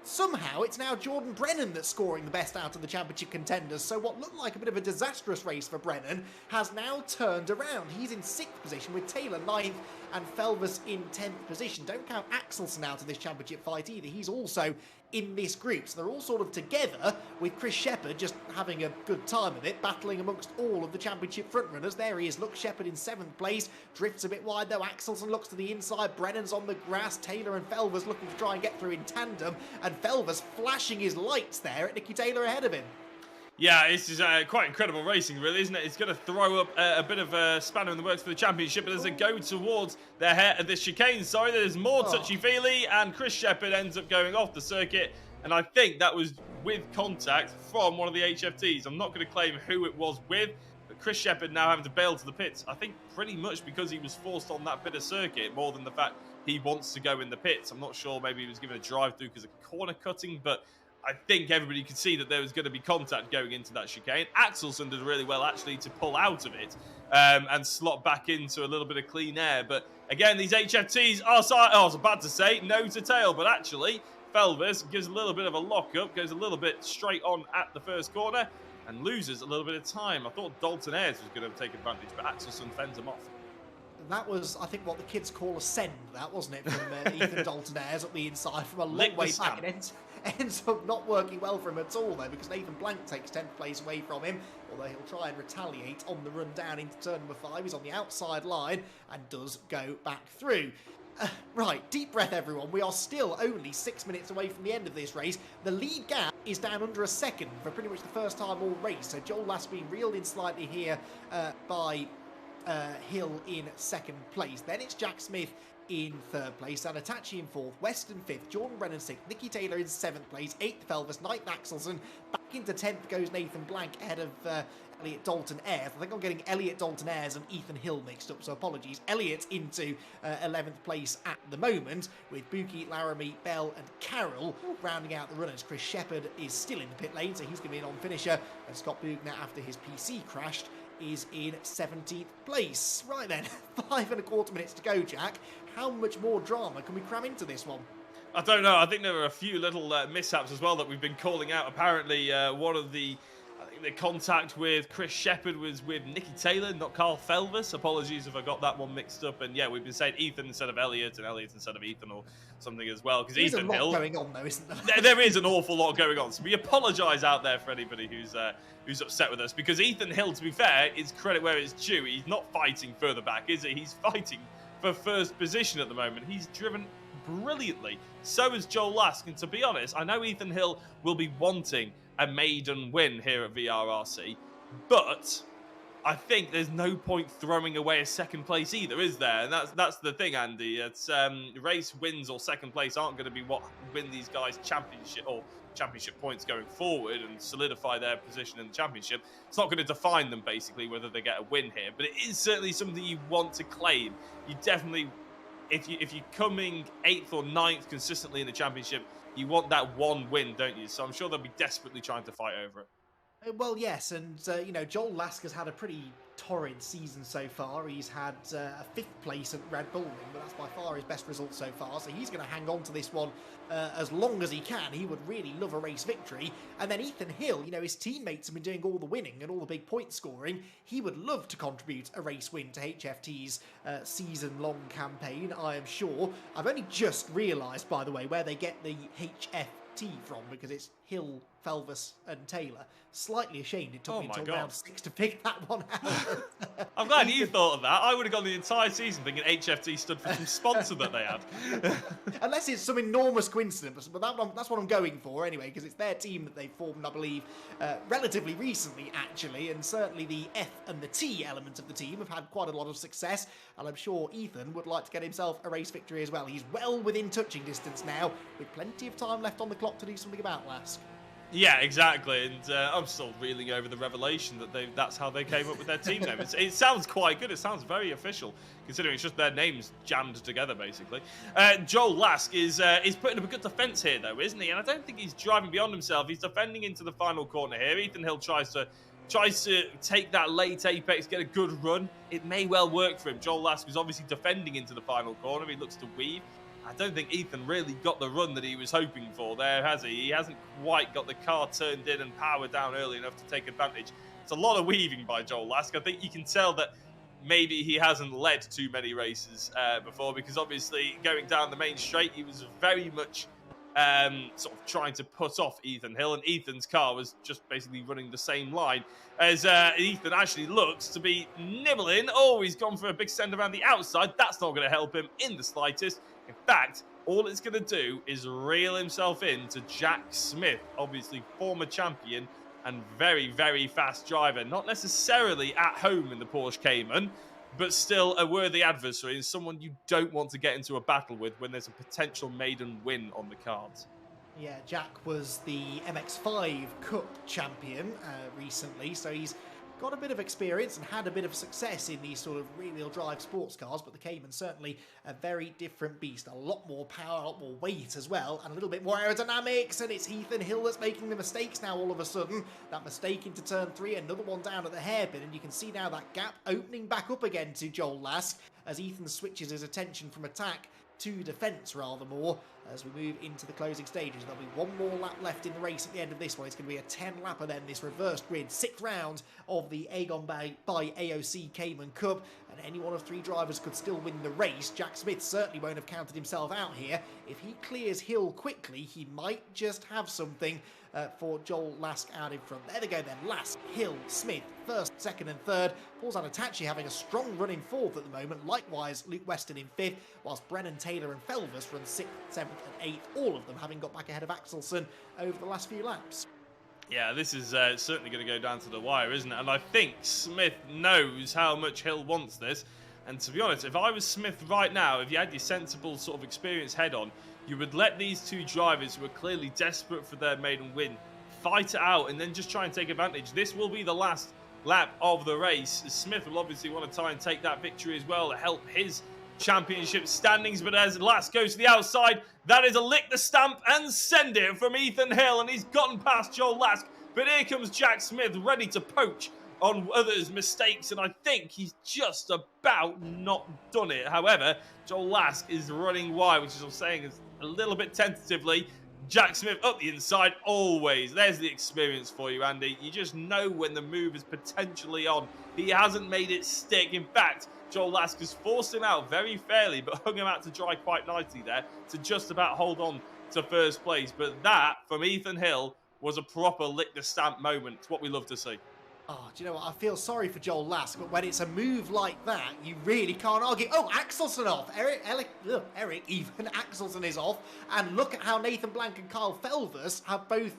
Somehow, it's now Jordan Brennan that's scoring the best out of the championship contenders, so what looked like a bit of a disastrous race for Brennan has now turned around. He's in 6th position with Taylor 9th and Felvers in 10th position. Don't count Axelsson out of this championship fight either. He's also in this group, so they're all sort of together, with Chris Shepherd just having a good time of it, battling amongst all of the championship frontrunners. There he is. Look, Shepherd in 7th place, drifts a bit wide though. Axelsson looks to the inside, Brennan's on the grass, Taylor and Felvers looking to try and get through in tandem, and Felvers flashing his lights there at Nicky Taylor ahead of him. Yeah, this is quite incredible racing, really, isn't it? It's going to throw up a bit of a spanner in the works for the championship, but as they go towards this chicane, there's more touchy-feely, and Chris Shepherd ends up going off the circuit, and I think that was with contact from one of the HFTs. I'm not going to claim who it was with, but Chris Shepherd now having to bail to the pits, I think pretty much because he was forced on that bit of circuit, more than the fact he wants to go in the pits. I'm not sure, maybe he was given a drive-through because of corner cutting, but I think everybody could see that there was going to be contact going into that chicane. Axelsson did really well, actually, to pull out of it and slot back into a little bit of clean air. But again, these HFTs are, I was about to say, nose to tail, but actually, Felvers gives a little bit of a lock-up, goes a little bit straight on at the first corner, and loses a little bit of time. I thought Dalton Ayres was going to take advantage, but Axelsson fends him off. That was, I think, what the kids call a send, that, wasn't it, from Ethan Dalton Ayres up the inside from a long way back. It ends up not working well for him at all, though, because Nathan Blank takes 10th place away from him, although he'll try and retaliate on the run down into turn number 5. He's on the outside line and does go back through. Right, deep breath, everyone. We are still only 6 minutes away from the end of this race. The lead gap is down under a second for pretty much the first time all race, so Joel Last being reeled in slightly here by Hill in 2nd place. Then it's Jack Smith in 3rd place, Anatachi in 4th, Weston 5th, Jordan Brennan 6th, Nicky Taylor in 7th place, 8th Felvers, 9th Axelsson, back into 10th goes Nathan Blank ahead of Elliot Dalton Ayres. I think I'm getting Elliot Dalton Ayres and Ethan Hill mixed up, so apologies. Elliot into 11th place at the moment, with Buki, Laramie, Bell and Carroll rounding out the runners. Chris Shepherd is still in the pit lane, so he's going to be an on-finisher, and Scott Bugner, after his PC crashed, is in 17th place. Right then, 5.25 minutes to go, Jack. How much more drama can we cram into this one? I don't know. I think there were a few little mishaps as well that we've been calling out. Apparently, one of the contact with Chris Shepherd was with Nicky Taylor, not Carl Felvers. Apologies if I got that one mixed up. And yeah, we've been saying Ethan instead of Elliot and Elliot instead of Ethan or something as well. Because Ethan Hill, going on though, isn't there? There is an awful lot going on. So we apologise out there for anybody who's upset with us. Because Ethan Hill, to be fair, is credit where it's due. He's not fighting further back, is he? He's fighting for first position at the moment. He's driven brilliantly. So is Joel Lask. And to be honest, I know Ethan Hill will be wanting a maiden win here at VRRC, but I think there's no point throwing away a 2nd place either, is there? And that's the thing, Andy. It's race wins or 2nd place aren't going to be what win these guys championship points going forward and solidify their position in the championship. It's not going to define them, basically, whether they get a win here, but it is certainly something you want to claim. You definitely, if you're coming 8th or 9th consistently in the championship, you want that one win, don't you? So I'm sure they'll be desperately trying to fight over it. Well, yes, and you know, Joel Lask has had a pretty torrid season so far. He's had a 5th place at Red Bull Ring, but that's by far his best result so far. So he's going to hang on to this one as long as he can. He would really love a race victory. And then Ethan Hill, you know, his teammates have been doing all the winning and all the big point scoring. He would love to contribute a race win to HFT's season-long campaign, I am sure. I've only just realised, by the way, where they get the HFT from, because it's Hill, Felvis and Taylor. Slightly ashamed it took me until round 6 to pick that one out. I'm glad you thought of that. I would have gone the entire season thinking HFT stood for some sponsor that they had. Unless it's some enormous coincidence, but that's what I'm going for anyway, because it's their team that they formed, I believe, relatively recently, actually, and certainly the F and the T element of the team have had quite a lot of success, and I'm sure Ethan would like to get himself a race victory as well. He's well within touching distance now, with plenty of time left on the clock to do something about Lask. Yeah, exactly, and I'm still reeling over the revelation that that's how they came up with their team name. It sounds quite good. It sounds very official, considering it's just their names jammed together, basically. Joel Lask is putting up a good defence here, though, isn't he? And I don't think he's driving beyond himself. He's defending into the final corner here. Ethan Hill tries to take that late apex, get a good run. It may well work for him. Joel Lask is obviously defending into the final corner. He looks to weave. I don't think Ethan really got the run that he was hoping for there, has he? He hasn't quite got the car turned in and powered down early enough to take advantage. It's a lot of weaving by Joel Lask. I think you can tell that maybe he hasn't led too many races before, because obviously going down the main straight, he was very much sort of trying to put off Ethan Hill, and Ethan's car was just basically running the same line as Ethan actually looks to be nibbling. Oh, he's gone for a big send around the outside. That's not going to help him in the slightest. In fact, all it's going to do is reel himself into Jack Smith, obviously former champion and very, very fast driver. Not necessarily at home in the Porsche Cayman, but still a worthy adversary and someone you don't want to get into a battle with when there's a potential maiden win on the cards. Yeah, Jack was the MX-5 Cup champion recently, so he's got a bit of experience and had a bit of success in these sort of rear-wheel drive sports cars, but the Cayman certainly a very different beast. A lot more power, a lot more weight as well, and a little bit more aerodynamics, and it's Ethan Hill that's making the mistakes now all of a sudden. That mistake into turn 3, another one down at the hairpin, and you can see now that gap opening back up again to Joel Lask as Ethan switches his attention from attack to defence rather more as we move into the closing stages. There'll be one more lap left in the race at the end of this one. It's going to be a 10-lapper then, this reversed grid, 6th round of the Agon by AOC Cayman Cup, and any one of 3 drivers could still win the race. Jack Smith certainly won't have counted himself out here. If he clears Hill quickly, he might just have something for Joel Lask out in front. There they go then, Lask, Hill, Smith, 1st, 2nd and 3rd. Paul Zanatachi having a strong run in 4th at the moment. Likewise, Luke Weston in 5th, whilst Brennan, Taylor and Felvis run 6th, 7th and 8th. All of them having got back ahead of Axelson over the last few laps. Yeah, this is certainly going to go down to the wire, isn't it? And I think Smith knows how much Hill wants this. And to be honest, if I was Smith right now, if you had your sensible sort of experience head on, you would let these 2 drivers who are clearly desperate for their maiden win fight it out and then just try and take advantage. This will be the last lap of the race. Smith will obviously want to try and take that victory as well to help his championship standings, but as Lask goes to the outside, that is a lick the stamp and send it from Ethan Hill, and he's gotten past Joel Lask, but here comes Jack Smith ready to poach on others' mistakes, and I think he's just about not done it. However, Joel Lask is running wide, which is I'm saying is a little bit tentatively. Jack Smith up the inside, always. There's the experience for you, Andy. You just know when the move is potentially on. He hasn't made it stick. In fact, Joel Lask has forced him out very fairly, but hung him out to dry quite nicely there to just about hold on to 1st place. But that, from Ethan Hill, was a proper lick-the-stamp moment. It's what we love to see. Oh, do you know what? I feel sorry for Joel Lask, but when it's a move like that, you really can't argue. Oh, Axelson off. Eric, even Axelson is off. And look at how Nathan Blank and Kyle Felvis have both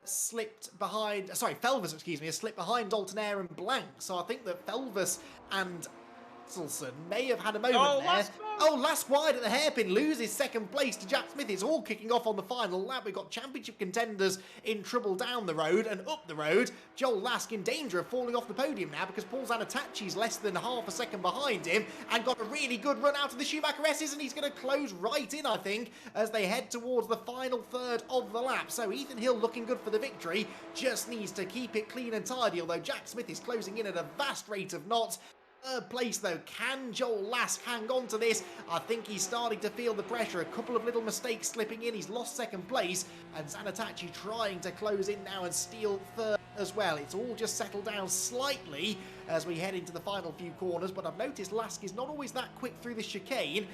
slipped behind. Sorry, Felvis, excuse me, has slipped behind Dalton Air and Blank. So I think that Felvis and Axelson may have had a moment Oh, there. last Wide at the hairpin, loses second place to Jack Smith. It's all kicking off on the final lap. We've got championship contenders in trouble down the road and up the road. Joel Lask in danger of falling off the podium now because Paul Zanatachi's less than half a second behind him and got a really good run out of the Schumacher S's, and he's going to close right in, I think, as they head towards the final third of the lap. So Ethan Hill looking good for the victory, just needs to keep it clean and tidy, although Jack Smith is closing in at a vast rate of knots. Third place though, can Joel Lask hang on to this? I think he's starting to feel the pressure. A couple of little mistakes slipping in. He's lost second place, and Zanatachi trying to close in now and steal third as well. It's all just settled down slightly as we head into the final few corners, but I've noticed Lask is not always that quick through the chicane. He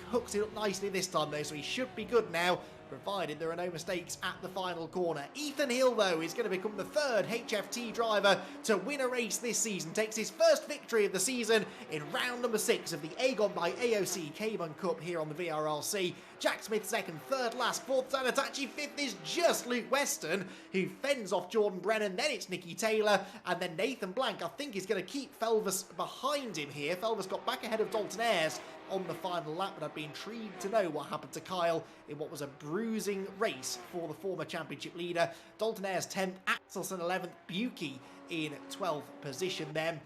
hooks it up nicely this time though, so he should be good now, provided there are no mistakes at the final corner. Ethan Hill, though, is going to become the third HFT driver to win a race this season. Takes his first victory of the season in round number 6 of the Agon by AOC Cayman Cup here on the VRRC. Jack Smith second, third Lask, fourth Zanatachi, fifth is just Luke Weston, who fends off Jordan Brennan. Then it's Nicky Taylor, and then Nathan Blank, I think, is going to keep Felvis behind him here. Felvis got back ahead of Dalton Ayres on the final lap, but I'd be intrigued to know what happened to Kyle in what was a bruising race for the former championship leader. Dalton Ayres 10th, Axelson 11th, Buki in 12th position then.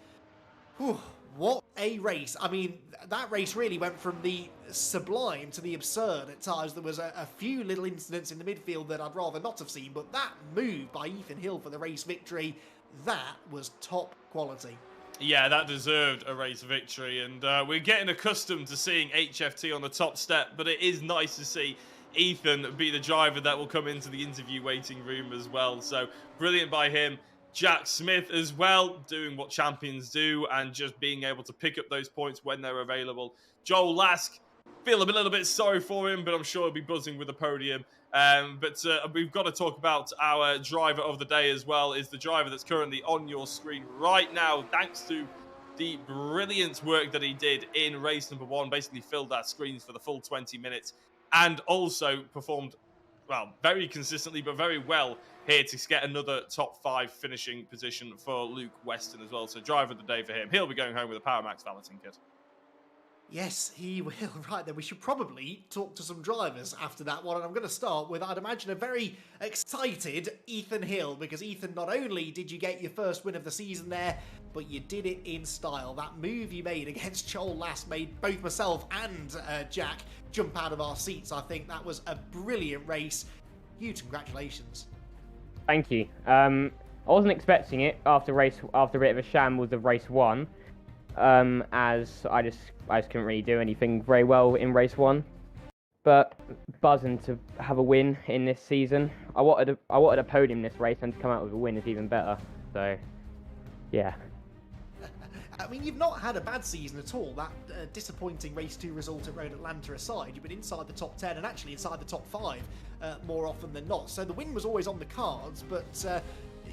Whew, what a race. I mean, that race really went from the sublime to the absurd at times. There was a few little incidents in the midfield that I'd rather not have seen, but that move by Ethan Hill for the race victory, that was top quality. Yeah, that deserved a race victory, and we're getting accustomed to seeing HFT on the top step, but it is nice to see Ethan be the driver that will come into the interview waiting room as well. So brilliant by him. Jack Smith as well, doing what champions do and just being able to pick up those points when they're available. Joel Lask, feel a little bit sorry for him, but I'm sure he'll be buzzing with the podium. But we've got to talk about our driver of the day as well, is the driver that's currently on your screen right now, thanks to the brilliant work that he did in race number 1, basically filled our screens for the full 20 minutes and also performed, well, very consistently but very well here to get another top 5 finishing position for Luke Weston as well. So driver of the day for him. He'll be going home with a Power Max Valeting kit. Yes, he will. Right then, we should probably talk to some drivers after that one. And I'm going to start with, I'd imagine, a very excited Ethan Hill. Because Ethan, not only did you get your first win of the season there, but you did it in style. That move you made against Joel Lask made both myself and Jack jump out of our seats. I think that was a brilliant race. Huge congratulations. Thank you. I wasn't expecting it after a bit of a shambles of race 1. As I just couldn't really do anything very well in race 1, but buzzing to have a win in this season. I wanted a podium this race, and to come out with a win is even better. So, yeah. I mean, you've not had a bad season at all. That disappointing race 2 result at Road Atlanta aside, you've been inside the top 10 and actually inside the top 5 more often than not. So the win was always on the cards, but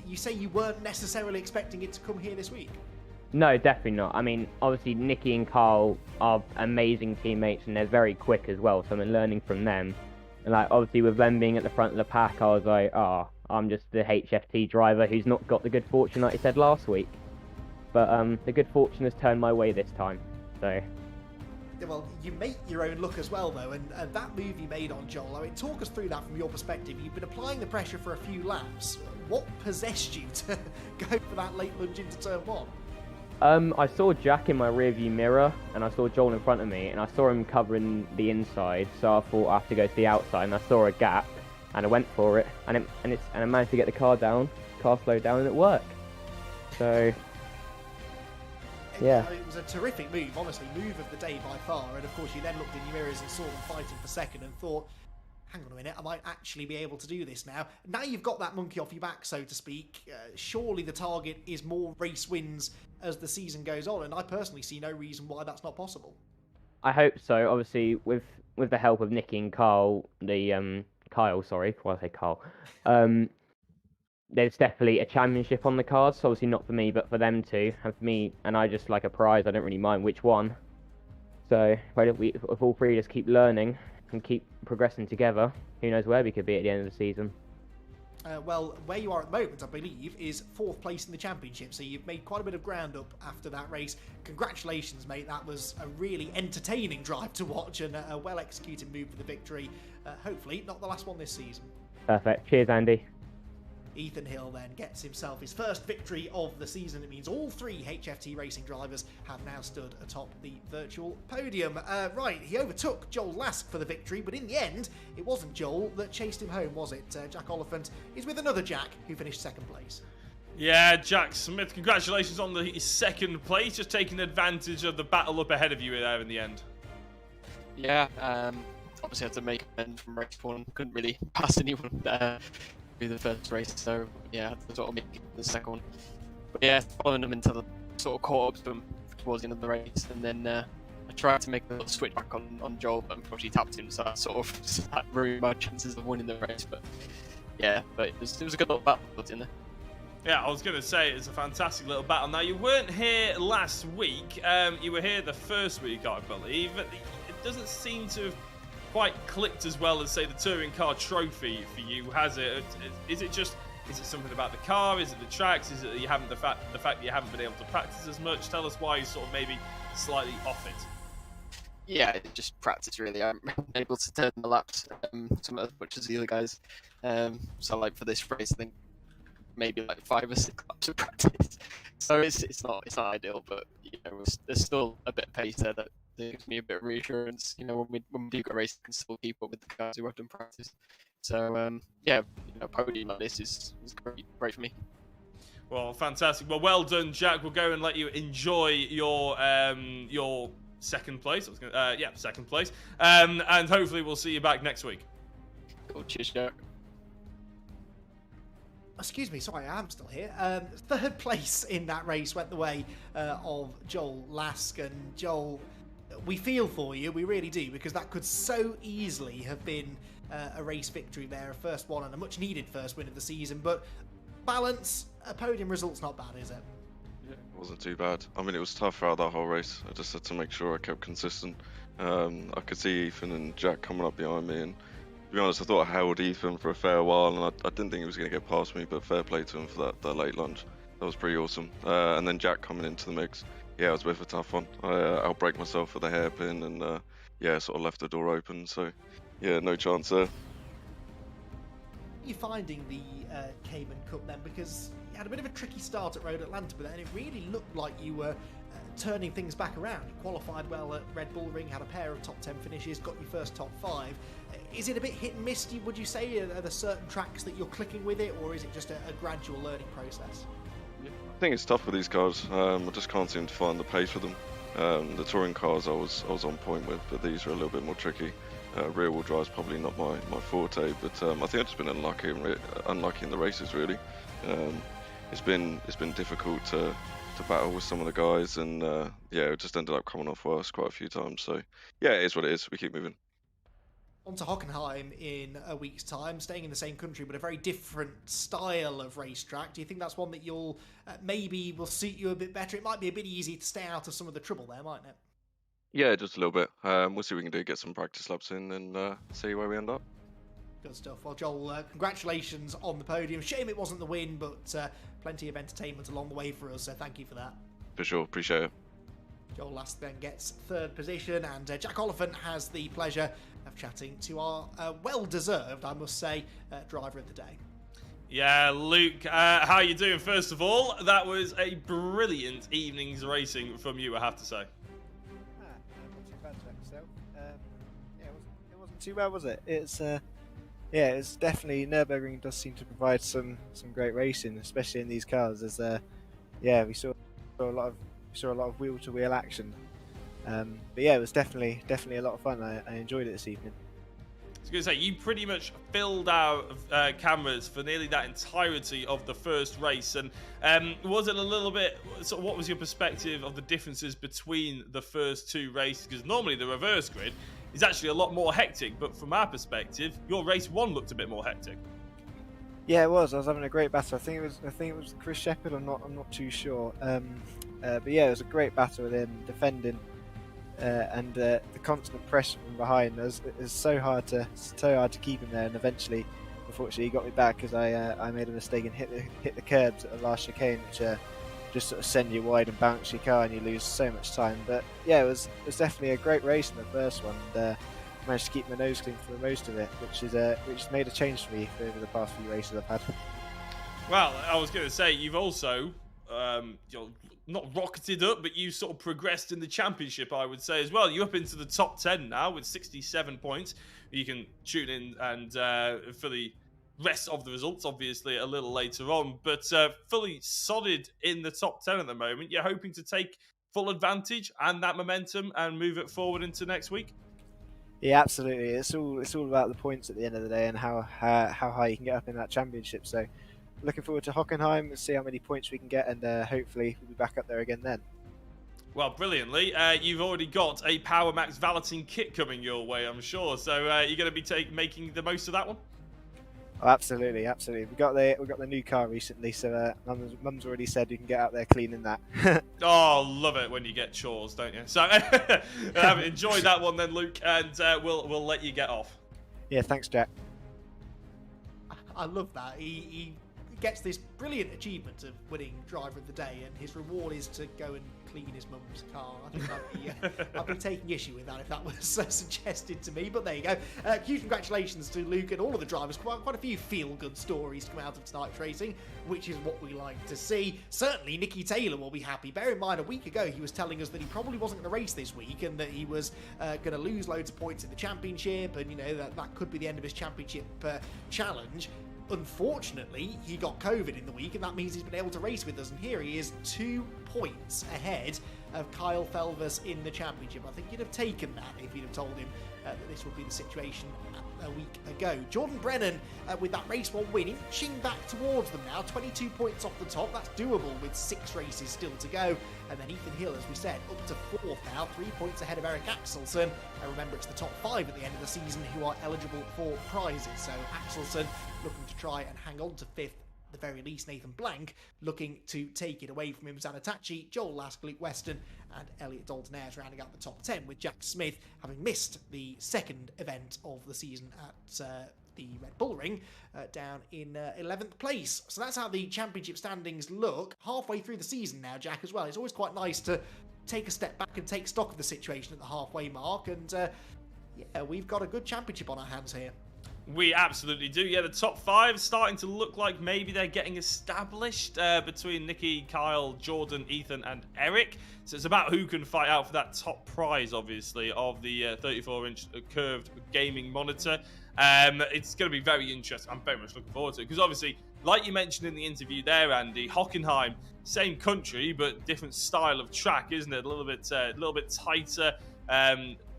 you say you weren't necessarily expecting it to come here this week. No, definitely not. I mean, obviously, Nicky and Carl are amazing teammates, and they're very quick as well, so I'm learning from them. And, like, obviously, with them being at the front of the pack, I was like, I'm just the HFT driver who's not got the good fortune like I said last week. But the good fortune has turned my way this time, so... Well, you make your own luck as well, though, and that move you made on Joel, I mean, talk us through that from your perspective. You've been applying the pressure for a few laps. What possessed you to go for that late lunge into turn 1? I saw Jack in my rearview mirror, and I saw Joel in front of me, and I saw him covering the inside, so I thought I have to go to the outside, and I saw a gap, and I went for it, and I managed to get the car slowed down, and it worked. So, yeah. It was a terrific move, honestly, move of the day by far, and of course you then looked in your mirrors and saw them fighting for second and thought, hang on a minute, I might actually be able to do this now. Now you've got that monkey off your back, so to speak. Surely the target is more race wins as the season goes on, and I personally see no reason why that's not possible. I hope so. Obviously, with the help of Nicky and Carl, Kyle, sorry, why did I say Carl? There's definitely a championship on the cards. So obviously not for me, but for them two, and for me, and I just like a prize. I don't really mind which one. So if all three just keep learning and keep progressing together, who knows where we could be at the end of the season. well, where you are at the moment, I believe, is 4th place in the championship. So you've made quite a bit of ground up after that race. Congratulations, mate. That was a really entertaining drive to watch and a well-executed move for the victory. Hopefully, not the last one this season. Perfect. Cheers, Andy. Ethan Hill then gets himself his first victory of the season. It means all 3 HFT racing drivers have now stood atop the virtual podium. Right, he overtook Joel Lask for the victory, but in the end, it wasn't Joel that chased him home, was it? Jack Oliphant is with another Jack, who finished 2nd place. Yeah, Jack Smith, congratulations on his 2nd place, just taking advantage of the battle up ahead of you there in the end. Yeah, obviously had to make amends from race 1, couldn't really pass anyone through the first race, so yeah, I had to sort of make the 2nd one. But yeah, following them until I sort of caught up to them towards the end of the race, and then I tried to make a little switch back on Joel, but unfortunately tapped him, so that sort of ruined my chances of winning the race. But yeah, but it was a good little battle in there. Yeah, I was going to say it's a fantastic little battle. Now, you weren't here last week. You were here the first week, I believe. It doesn't seem to have quite clicked as well as, say, the touring car trophy for you, has it? Is it something about the car? Is it the tracks? Is it that you haven't the fact that you haven't been able to practice as much? Tell us why you're sort of maybe slightly off it. Yeah, just practice really. I'm able to turn the laps somewhat as much as the other guys. So like for this race, I think maybe like 5 or 6 laps of practice. So it's not ideal, but you know, there's still a bit of pace there that gives me a bit of reassurance. You know, when we do go racing, we can still keep up with the guys who have done practice. So yeah, you know, a podium like this is great for me. Well, fantastic. Well done, Jack. We'll go and let you enjoy your 2nd place. Yeah, 2nd place. And hopefully we'll see you back next week. Cool. Cheers, Jack. Excuse me, sorry, I am still here. 3rd place in that race went the way of Joel Lask. And Joel, we feel for you, we really do, because that could so easily have been a race victory there, a first one and a much needed first win of the season. But balance, a podium result's not bad, is it? Yeah, it wasn't too bad. I mean, it was tough throughout that whole race. I just had to make sure I kept consistent. I could see Ethan and Jack coming up behind me, and to be honest, I thought I held Ethan for a fair while, and I didn't think he was going to get past me, but fair play to him for that late lunge. That was pretty awesome. And then Jack coming into the mix, yeah, it was a bit of a tough one. I outbraked myself with a hairpin, and yeah, sort of left the door open, so yeah, no chance there. You're finding the Cayman Cup then, because you had a bit of a tricky start at Road Atlanta, but then it really looked like you were turning things back around. You qualified well at Red Bull Ring, had a pair of top 10 finishes, got your first top 5. Is it a bit hit and miss, would you say? Are there certain tracks that you're clicking with it, or is it just a gradual learning process? I think it's tough with these cars. I just can't seem to find the pace with them. The touring cars I was on point with, but these are a little bit more tricky. Rear wheel drive is probably not my forte, but I think I've just been unlucky in the races really. It's been difficult to battle with some of the guys, and yeah, it just ended up coming off worse quite a few times. So yeah, it is what it is. We keep moving. On to Hockenheim in a week's time, staying in the same country but a very different style of racetrack. Do you think that's one that you'll maybe will suit you a bit better? It might be a bit easy to stay out of some of the trouble there, mightn't it? Yeah, just a little bit. We'll see what we can do, get some practice laps in, and see where we end up. Good stuff. Well, Joel, congratulations on the podium. Shame it wasn't the win, but plenty of entertainment along the way for us, so thank you for that. For sure, appreciate it. Joel Lask then gets 3rd position, and Jack Oliphant has the pleasure of chatting to our well-deserved, I must say, driver of the day. Yeah, Luke, how are you doing? First of all, that was a brilliant evening's racing from you, I have to say. Not too bad to myself. Yeah, it wasn't too bad, was it? It's yeah, it's definitely, Nürburgring does seem to provide some great racing, especially in these cars. As yeah, we saw a lot of wheel-to-wheel action. But yeah, it was definitely a lot of fun. I enjoyed it this evening. I was going to say, you pretty much filled out cameras for nearly that entirety of the first race. And was it a little bit, so what was your perspective of the differences between the first 2 races? Because normally the reverse grid is actually a lot more hectic, but from our perspective, your race 1 looked a bit more hectic. Yeah, it was. I was having a great battle. I think it was Chris Shepherd. I'm not too sure. But yeah, it was a great battle with him defending, and the constant pressure from behind. It was so hard to keep him there. And eventually, unfortunately he got me back because I made a mistake and hit the curbs at the last chicane, which just sort of send you wide and bounce your car and you lose so much time. But yeah, it was definitely a great race in the first one, and managed to keep my nose clean for most of it, which has made a change for me over the past few races I've had. Well, I was going to say, you've also not rocketed up, but you sort of progressed in the championship, I would say, as well. You're up into the top 10 now with 67 points. You can tune in and for the rest of the results, obviously, a little later on, but fully solid in the top 10 at the moment. You're hoping to take full advantage and that momentum and move it forward into next week? Yeah, absolutely. It's all about the points at the end of the day and how high you can get up in that championship. So looking forward to Hockenheim and see how many points we can get, and hopefully we'll be back up there again then. Well, brilliantly. You've already got a Power Max Valeting kit coming your way, I'm sure. So you're going to be making the most of that one? Oh, absolutely. We got the new car recently, so Mum's already said you can get out there cleaning that. Oh, love it when you get chores, don't you? So enjoy that one then, Luke, and we'll let you get off. Yeah, thanks, Jack. I love that. He gets this brilliant achievement of winning Driver of the Day, and his reward is to go and clean his mum's car. I think I'd be taking issue with that if that was suggested to me, but there you go. Huge congratulations to Luke and all of the drivers. Quite a few feel-good stories come out of tonight's racing, which is what we like to see. Certainly Nicky Taylor will be happy. Bear in mind, a week ago he was telling us that he probably wasn't going to race this week and that he was going to lose loads of points in the championship, and that could be the end of his championship challenge. Unfortunately, he got COVID in the week, and that means he's been able to race with us, and here he is 2 points ahead of Kyle Felvers in the championship. I think you'd have taken that if you'd have told him that this would be the situation a week ago. Jordan Brennan with that race 1 win, inching back towards them now, 22 points off the top. That's doable with 6 races still to go. And then Ethan Hill, as we said, up to 4th now, 3 points ahead of Eric Axelsen. And remember, it's the top 5 at the end of the season who are eligible for prizes. So Axelsen looking to try and hang on to 5th. At the very least, Nathan Blank looking to take it away from him. Zanatachi, Joel Lask, Luke Weston, and Elliot Dalton-Ayres rounding out the top 10, with Jack Smith having missed the second event of the season at the Red Bull Ring, down in 11th place. So that's how the championship standings look. Halfway through the season now, Jack, as well. It's always quite nice to take a step back and take stock of the situation at the halfway mark. And yeah, we've got a good championship on our hands here. We absolutely do. Yeah, the top 5 starting to look like maybe they're getting established between Nicky, Kyle, Jordan, Ethan, and Eric. So it's about who can fight out for that top prize, obviously, of the 34-inch curved gaming monitor. It's going to be very interesting. I'm very much looking forward to it because, obviously, like you mentioned in the interview there, Andy, Hockenheim, same country but different style of track, isn't it? A little bit tighter.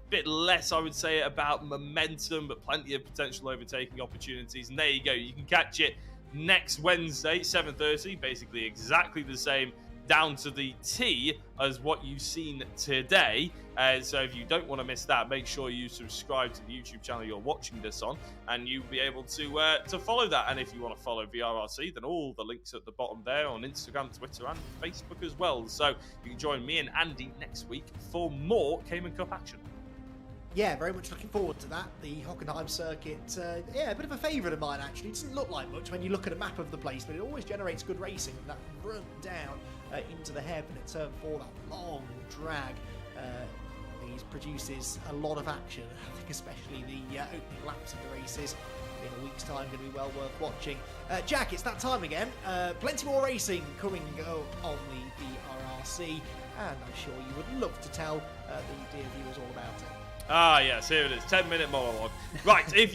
Bit less, I would say, about momentum, but plenty of potential overtaking opportunities. And there you go. You can catch it next Wednesday, 7:30. Basically exactly the same, down to the T as what you've seen today. So if you don't want to miss that, make sure you subscribe to the YouTube channel you're watching this on, and you'll be able to follow that. And if you want to follow VRRC, then all the links at the bottom there on Instagram, Twitter, and Facebook as well. So you can join me and Andy next week for more Cayman Cup action. Yeah, very much looking forward to that. The Hockenheim circuit, yeah, a bit of a favourite of mine, actually. It doesn't look like much when you look at a map of the place, but it always generates good racing. That run down into the hairpin at turn 4, that long drag, produces a lot of action. I think especially the opening laps of the races in a week's time going to be well worth watching. Jack, it's that time again. Plenty more racing coming on the VRRC, and I'm sure you would love to tell the dear viewers all about it. Ah, yes, here it is, 10-minute monologue. Right, if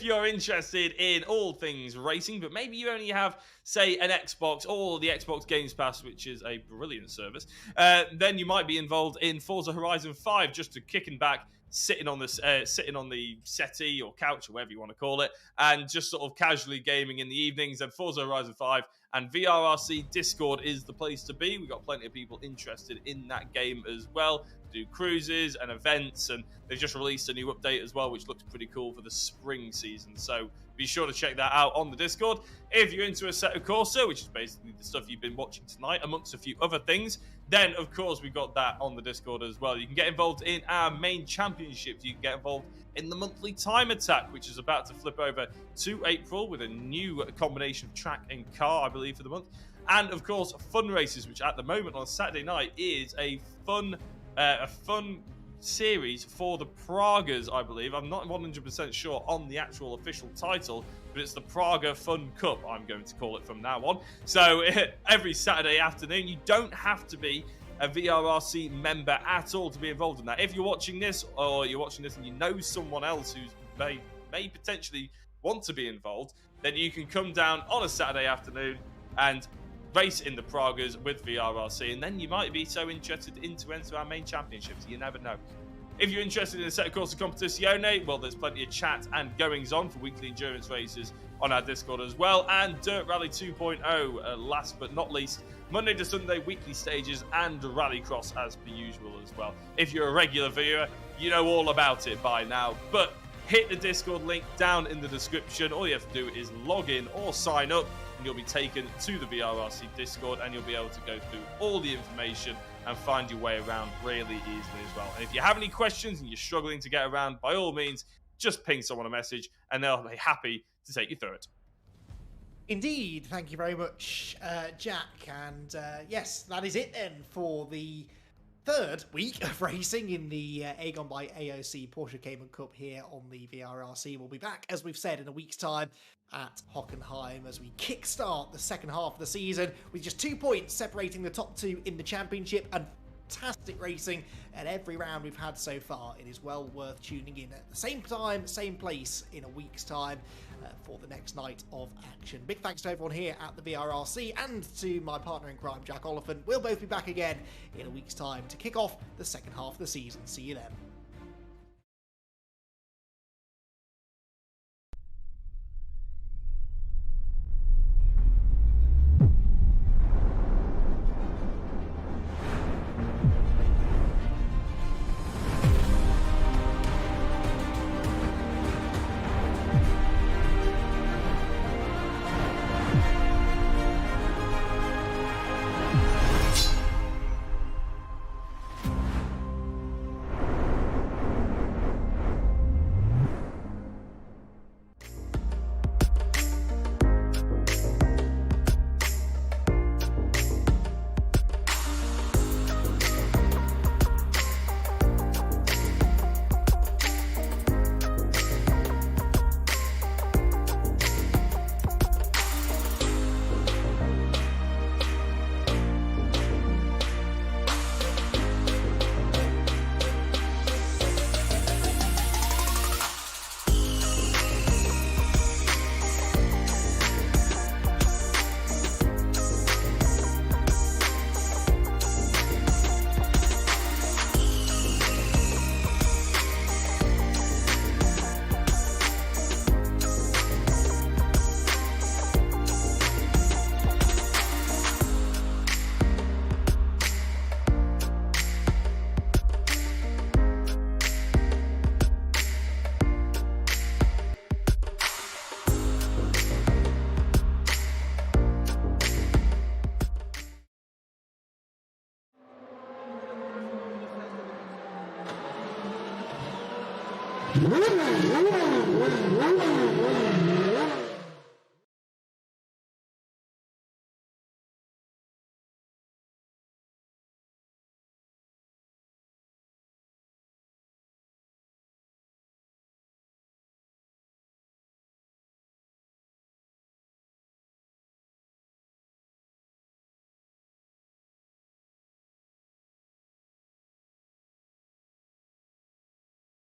you're interested in all things racing, but maybe you only have, say, an Xbox or the Xbox Games Pass, which is a brilliant service, then you might be involved in Forza Horizon 5, just to kicking back, sitting on the settee or couch or whatever you want to call it, and just sort of casually gaming in the evenings. And Forza Horizon 5 and VRRC Discord is the place to be. We've got plenty of people interested in that game as well. do cruises and events, and they've just released a new update as well, which looks pretty cool for the spring season. So be sure to check that out on the Discord. If you're into Assetto Corsa, which is basically the stuff you've been watching tonight, amongst a few other things, then of course we've got that on the Discord as well. You can get involved in our main championships. You can get involved in the monthly time attack, which is about to flip over to April with a new combination of track and car, I believe, for the month. And of course, fun races, which at the moment on Saturday night is a fun series for the Pragas, I believe. I'm not 100% sure on the actual official title, but it's the Praga Fun Cup, I'm going to call it from now on. So every Saturday afternoon, you don't have to be a VRRC member at all to be involved in that. If you're watching this, or you're watching this and you know someone else who may potentially want to be involved, then you can come down on a Saturday afternoon and race in the Pragas with VRRC, and then you might be so interested to enter our main championships. You never know. If you're interested in Assetto Corsa Competizione, well, there's plenty of chat and goings on for weekly endurance races on our Discord as well, and Dirt Rally 2.0, last but not least, Monday to Sunday weekly stages and Rallycross as per usual as well. If you're a regular viewer, you know all about it by now, but hit the Discord link down in the description. All you have to do is log in or sign up, and you'll be taken to the VRRC Discord, and you'll be able to go through all the information and find your way around really easily as well. And if you have any questions and you're struggling to get around, by all means, just ping someone a message and they'll be happy to take you through it. Indeed, thank you very much, Jack. And yes, that is it then for the third week of racing in the Agon by AOC Porsche Cayman Cup here on the VRRC. We'll be back, as we've said, in a week's time at Hockenheim as we kickstart the second half of the season with just 2 points separating the top two in the championship, and fantastic racing at every round we've had so far. It is well worth tuning in at the same time, same place in a week's time for the next night of action. Big thanks to everyone here at the VRRC and to my partner in crime, Jack Oliphant. We'll both be back again in a week's time to kick off the second half of the season. See you then. Woo!